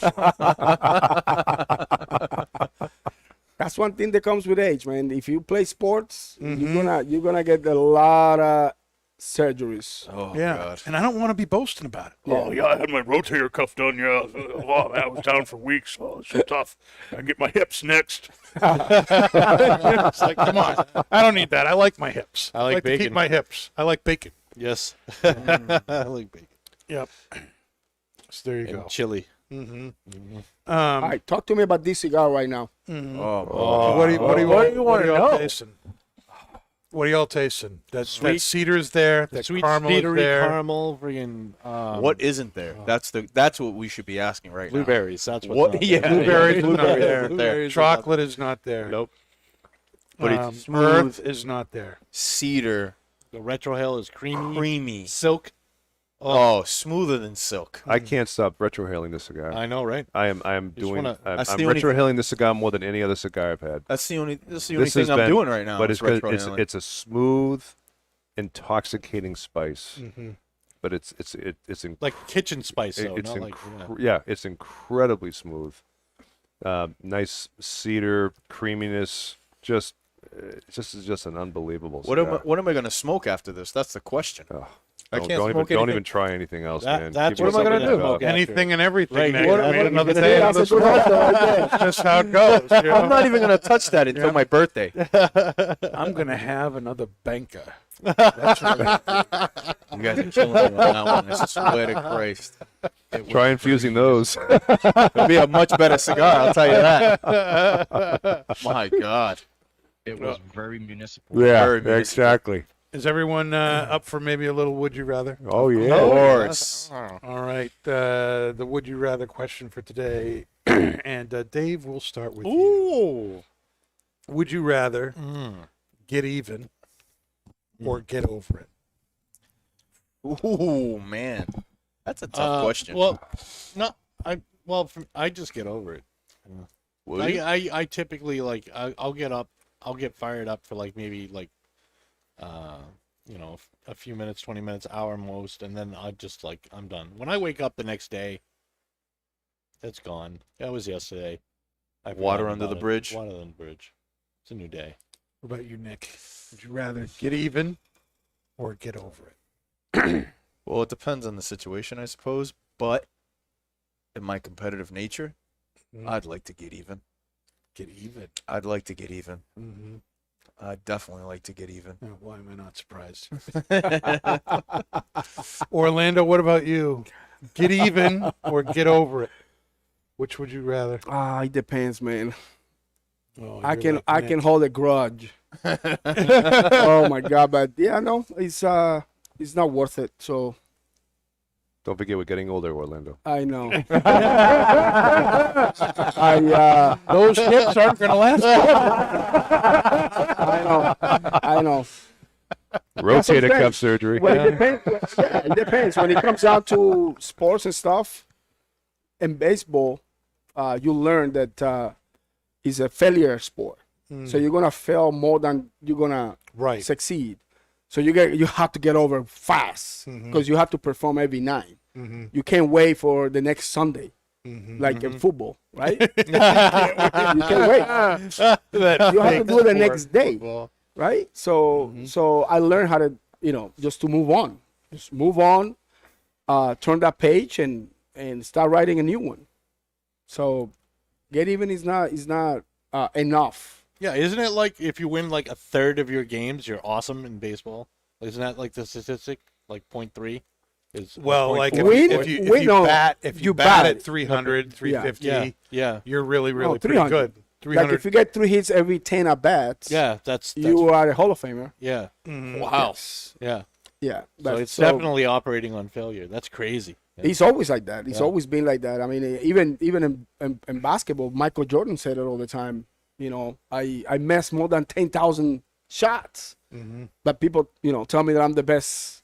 That's one thing that comes with age, man. If you play sports, Mm-hmm. you're gonna get a lot of surgeries. Oh Yeah, God. and I don't want to be boasting about it. Oh yeah, I had my rotator cuff done. Yeah, oh, I was down for weeks. Oh, it's so tough. I get my hips next. It's like, come on, I don't need that. I like my hips. I like to keep bacon. my hips. I like bacon. Yes. I like bacon. Yep. So there you And go. chili. All right, talk to me about this cigar right now. Oh, What do you what do you what wanna are y'all know? tasting? What are y'all tasting? That Sweet- cedar's there. That Sweet caramel is cedary there. caramel, friggin' what isn't there? That's what we should be asking right now. blueberries. That's what's What? not there. Yeah, Blueberries is not blueberries there. isn't there. Chocolate is not there. Nope. But it's smooth. Earth is not there. Cedar, The retrohale is creamy. silk. Oh, smoother than silk. I can't stop retrohaling this cigar. I know, right? I am just doing. wanna- I'm That's the only- retrohaling this cigar more than any other cigar I've had. That's the only This thing has I'm been- doing right now. But is it's 'cause retrohaling. it's a smooth, intoxicating spice. But it's Like kitchen spice, though. it's not like, yeah, it's incredibly smooth. Nice cedar creaminess. Just an unbelievable cigar. What am I going to smoke after this? That's the question. Oh, I don't, can't don't smoke even anything. try anything else, That- man. that's Give me what am I something gonna to do? smoke. Anything and everything. Right, Nick. what- I mean, what- another that's day, That's a another good answer smoke. right there. That's just how it goes. I'm not even going to touch that until my birthday. I'm gonna have another banker. You guys are killing me on that one. I swear to Christ. Try infusing those. It'll be a much better cigar, I'll tell you that. My God. It was very municipal. Very municipal. exactly. Is everyone up for maybe a little would you rather? Oh yeah. Of course. All right, the would you rather question for today, and Dave, we'll start with you. Ooh. Would you rather get even or get over it? Ooh, man. That's a tough question. Well, no, I just get over it. Would you? I typically like I'll get fired up for like maybe like a few minutes, 20 minutes, hour most, and then I just like I'm done. When I wake up the next day, it's gone. That was yesterday. I Water forgot under about the it. bridge? Water under the bridge. It's a new day. What about you, Nick? Would you rather get even or get over it? Well, it depends on the situation, I suppose. But in my competitive nature, I'd like to get even. Get even. I'd like to get even. Mm-hmm. I'd definitely like to get even. Oh, why am I not surprised? Orlando, what about you? Get even or get over it? Which would you rather? It depends, man. Oh, I you're can like I Nick. can hold a grudge. Oh my God, but yeah, no, it's not worth it. So Don't forget we're getting older, Orlando. I know. Those hips aren't going to last. I know. Rotator saying. cuff surgery. Well, it depends. Yeah, it depends. When it comes down to sports and stuff, in baseball, you learn that it's a failure sport. So you're gonna fail more than you're gonna Right. succeed. So you have to get over fast because you have to perform every night. You can't wait for the next Sunday, like in football, right? You can't wait. You have to do it the next day, right? So I learned how to, just to move on. Just move on, turn that page and start writing a new one. So get even is not enough. Yeah, isn't it like if you win like a third of your games, you're awesome in baseball? Isn't that like the statistic? Like 0.3 is Well, like if, 0.4? you bat at 300, 350, yeah, you're really pretty 300. good. Like 300. if you get 3 hits every 10 at bats, yeah. That's you are a Hall of Famer. yeah, Wow. Yes. yeah. Yeah. So but it's definitely operating on failure. That's crazy. Yeah. He's always like that. He's Yeah. always been like that. I mean, even in basketball, Michael Jordan said it all the time. I missed more than 10,000 shots, but people, tell me that I'm the best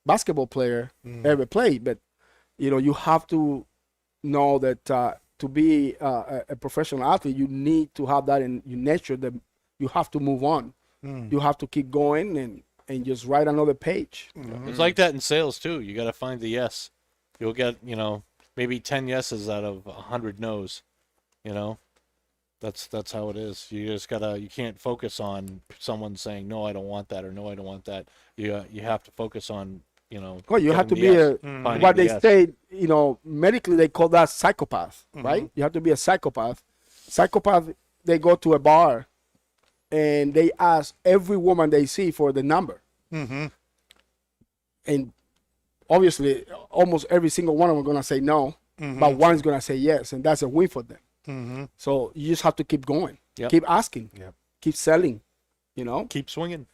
basketball player ever played. But you have to know that to be a professional athlete, you need to have that in your nature. That you have to move on. You have to keep going and just write another page. It's like that in sales too. You got to find the yes. You'll get maybe 10 yeses out of 100 no's. That's how it is. You just you can't focus on someone saying no, I don't want that, or no, I don't want that. You have to focus on Well, you have to getting be the yes. what Finding they the yes. say, medically they call that psychopath, right? You have to be a psychopath. Psychopath, they go to a bar and they ask every woman they see for the number. And obviously, almost every single one of them are going to say no, but one's going to say yes, and that's a win for them. So you just have to keep going, Yep. keep asking, Yep. keep selling, keep swinging.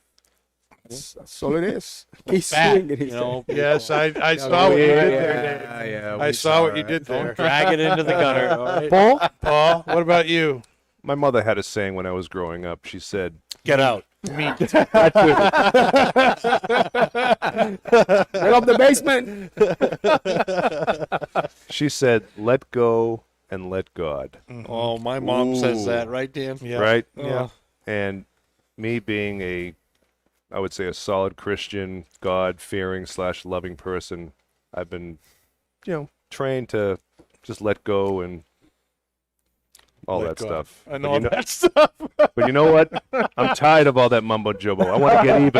That's all it is. Keep Bat, swinging. he said. Yes, I saw what you did there, Dave. yeah. I saw what you did there. Drag it into the gutter. All right? Paul, what about you? My mother had a saying when I was growing up. She said, Get out. Meat. Get off the basement. she said, let go and let God. Oh, my mom says that, right, Dan? Yeah. Right? Yeah. And me being I would say a solid Christian, God-fearing / loving person, I've been, trained to just let go and all Let that go. stuff. I But know you know, that stuff. but you know what? I'm tired of all that mumbo jumbo. I want to get even.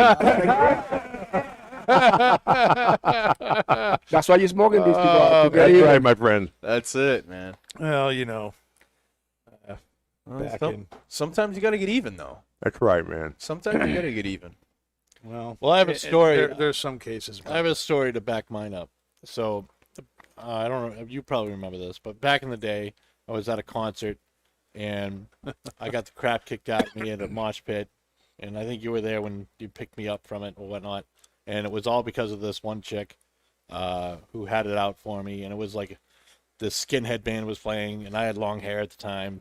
That's why you're smoking these people. To get That's even. right, my friend. That's it, man. Well, Well, back some- in. sometimes you got to get even, though. That's right, man. Sometimes you got to get even. Well, Well, I have a story. There's some cases. I have a story to back mine up. So, I don't know. You probably remember this, but back in the day, I was at a concert, and I got the crap kicked out of me at a mosh pit, and I think you were there when you picked me up from it or whatnot. And it was all because of this one chick who had it out for me, and it was like this skinhead band was playing, and I had long hair at the time,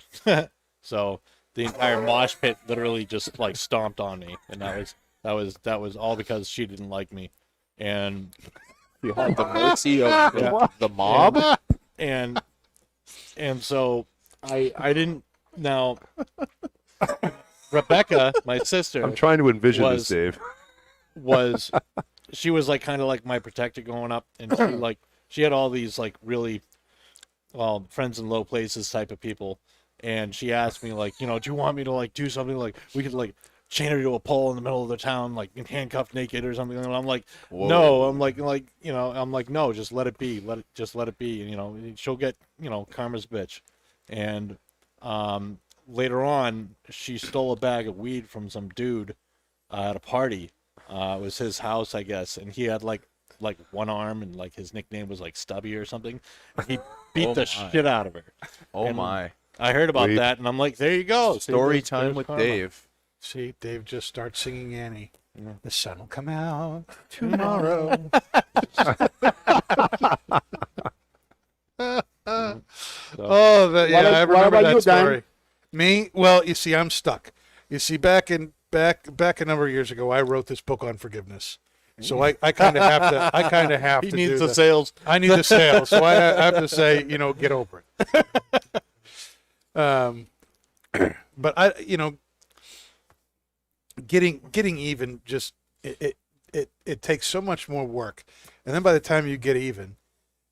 so the entire mosh pit literally just like stomped on me, and that was all because she didn't like me, and You have the mercy of the mob. and so I didn't. Now Rebecca, my sister, I'm trying to envision was- this, Dave. she was like kind of like my protector growing up, and she had all these like really friends in low places type of people, and she asked me like, do you want me to like do something like we could like chain her to a pole in the middle of the town, like handcuffed naked or something. And I'm like, Whoa. no, I'm like no, just let it be, let it be, and she'll get karma's bitch. And later on, she stole a bag of weed from some dude at a party. It was his house, I guess, and he had like one arm, and like his nickname was like Stubby or something. He beat the shit out of her. Oh, And my. I heard about Weed. that, and I'm like, there you go. See, Story there's time with karma. Dave. See, Dave just starts singing Annie. The sun will come out tomorrow. Oh, What I remember about that you, Dan? story. Me? Well, you see, I'm stuck. You see, back a number of years ago, I wrote this book on forgiveness. So I kind of have to. I kind of have He to. needs do the the sales. I need the sales, so I have to say, get over it. But getting even just it takes so much more work, and then by the time you get even,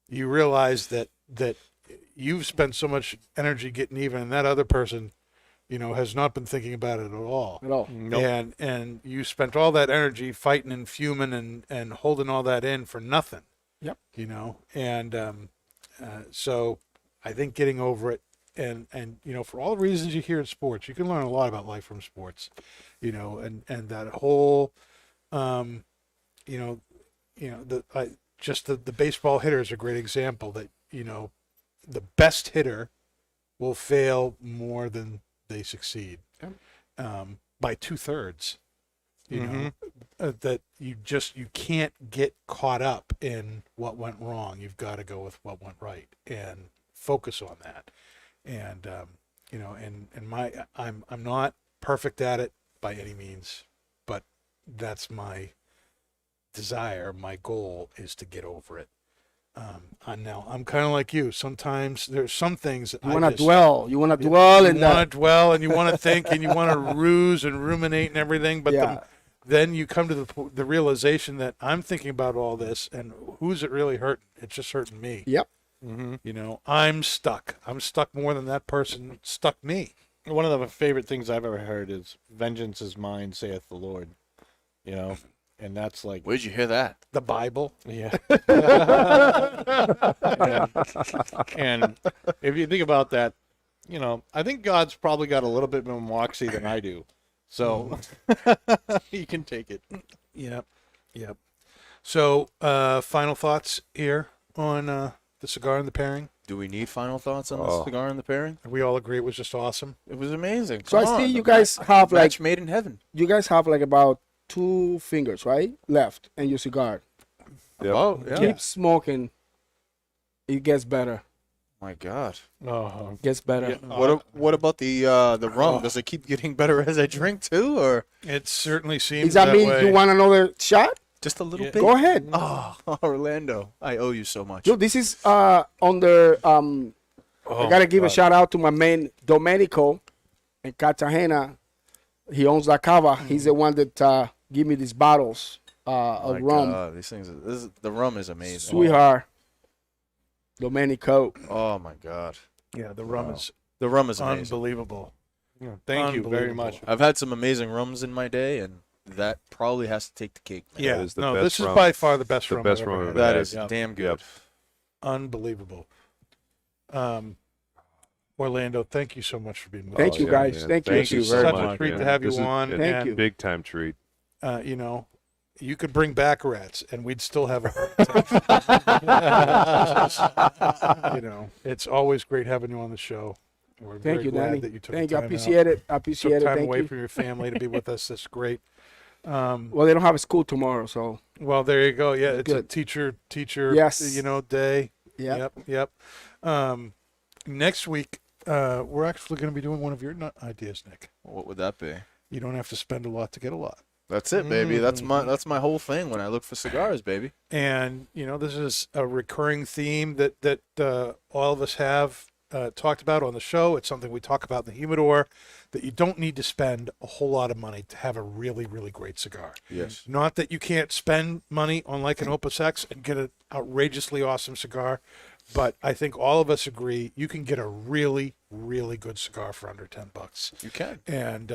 you realize that you've spent so much energy getting even, and that other person, has not been thinking about it at all. At all. And you spent all that energy fighting and fuming and holding all that in for nothing. Yep. And so I think getting over it, and for all the reasons you hear in sports, you can learn a lot about life from sports, and that whole, the baseball hitter is a great example that, the best hitter will fail more than they succeed, by 2/3. That you can't get caught up in what went wrong. You've got to go with what went right and focus on that. And I'm not perfect at it by any means, but that's my desire. My goal is to get over it. Now I'm kind of like you. Sometimes there's some things that You want to dwell. You want to dwell in you want that. to dwell and you want to think and you want to ruse and ruminate and everything, but Yeah. then you come to the realization that I'm thinking about all this, and who's it really hurting? It's just hurting me. Yep. I'm stuck. I'm stuck more than that person stuck me. One of the favorite things I've ever heard is "Vengeance is mine, saith the Lord." And that's like, Where'd you hear that? The Bible. yeah. And if you think about that, I think God's probably got a little bit more moxie than I do, so he can take it. Yep. So, final thoughts here on the cigar and the pairing. Do we need final thoughts on the Oh. cigar and the pairing? We all agree it was just awesome. It was amazing. So I Come see on, you the guys have match like made in heaven. about 2 fingers, right, left in your cigar. Yep. Oh, yeah. Keep smoking. It gets better. My God. Oh, Gets better. Yeah. What about the rum? Does it keep getting better as I drink too, or It certainly seems Does that mean way. you want another shot? just a little Yeah. bit? Go ahead. Oh, Orlando, I owe you so much. Dude, this is under I gotta give a shout out to my man Domenico in Cartagena. He owns La Cava. He's the one that give me these bottles of My rum. God, these things. The rum is amazing. Sweetheart. Domenico. Oh my God, Yeah, the rum is the rum is amazing. unbelievable. thank you very Unbelievable. much. I've had some amazing rums in my day, and that probably has to take the cake. Man. Yeah, is the no, best this is rum. by far the best The rum best I've ever rum had. I've That had. is Yeah. damn good. Yep. Unbelievable. Orlando, thank you so much for being with Thank us. you, guys. man. Thank you. Thank you It's very such much. a treat man. to have you This is on. a Thank you. Big time treat. You could bring back rats and we'd still have a it's always great having you on the show. We're Thank very you, glad Danny. that you took Thank the you. I time appreciate it. I out. appreciate Took it. time Thank away you. from your family to be with us. That's great. Well, they don't have a school tomorrow, so Well, there you go. Yeah, it's a Good. teacher, Yes. day. yeah. Yep. Next week, we're actually going to be doing one of your ideas, Nick. What would that be? You don't have to spend a lot to get a lot. That's it, baby. That's my whole thing when I look for cigars, baby. And this is a recurring theme that all of us have talked about on the show. It's something we talk about in the humidor, that you don't need to spend a whole lot of money to have a really, really great cigar. Yes. Not that you can't spend money on like an Opus X and get an outrageously awesome cigar, but I think all of us agree you can get a really, really good cigar for under $10. You can. And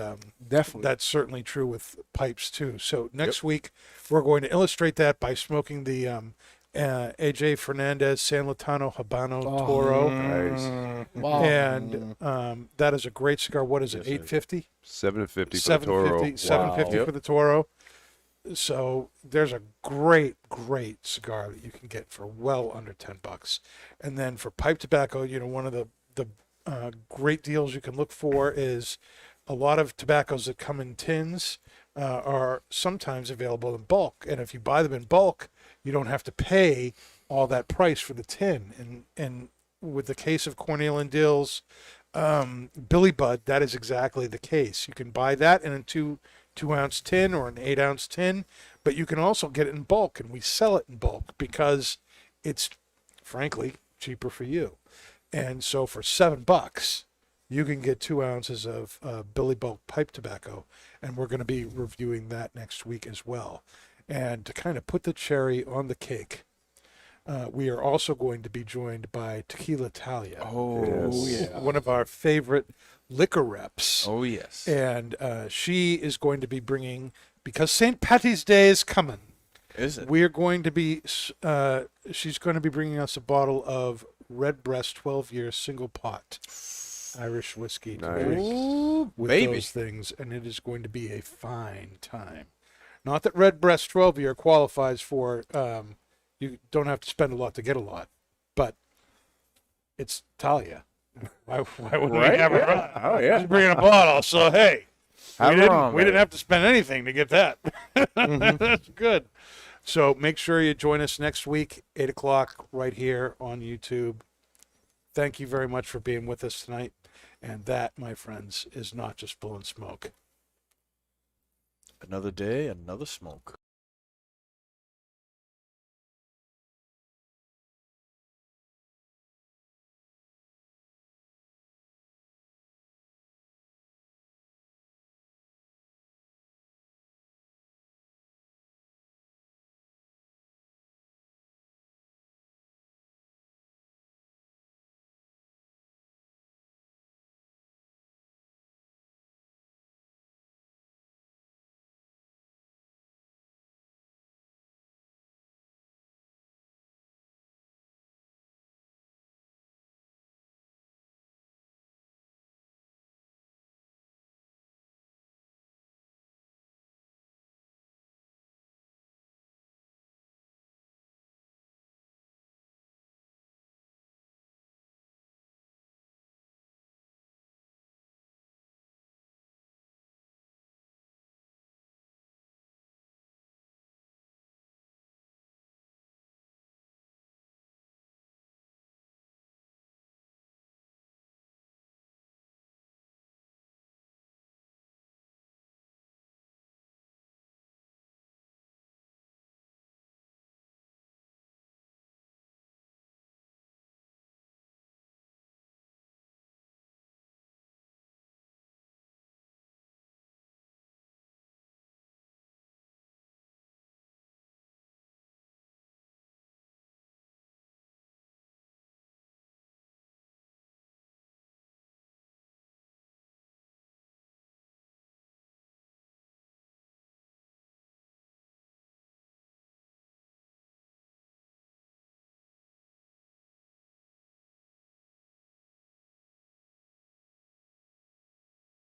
Definitely. that's certainly true with pipes too. So next week we're going to illustrate that by smoking the AJ Fernandez San Latano Habano Toro. Nice. Wow. And that is a great cigar. What is it? Yes, $850? $750 for the Toro. $750 Wow. for the Toro. So there's a great cigar that you can get for well under $10. And then for pipe tobacco, one of the great deals you can look for is a lot of tobaccos that come in tins. are sometimes available in bulk. And if you buy them in bulk, you don't have to pay all that price for the tin. And with the case of Cornell and Dill's Billy Bud, that is exactly the case. You can buy that in a 2-ounce tin or an 8-ounce tin, but you can also get it in bulk, and we sell it in bulk because it's frankly cheaper for you. And so for $7, you can get 2 ounces of Billy Bulk pipe tobacco, and we're going to be reviewing that next week as well. And to kind of put the cherry on the cake, we are also going to be joined by Tequila Talia. Oh, Yes. yeah. One of our favorite liquor reps. Oh, yes. And she is going to be bringing, because St. Patty's Day is coming, Is it? we're going to be, she's going to be bringing us a bottle of Redbreast 12-year single pot Irish whiskey to Nice. drink Ooh, with baby. those things, and it is going to be a fine time. Not that Redbreast 12-year qualifies for, you don't have to spend a lot to get a lot, but it's Talia. Why would we have her on? Oh yeah. She's bringing a bottle, so hey, Have we her on, didn't baby. have to spend anything to get that. That's good. So make sure you join us next week, 8 o'clock, right here on YouTube. Thank you very much for being with us tonight. And that, my friends, is not just blowing smoke. Another day, another smoke.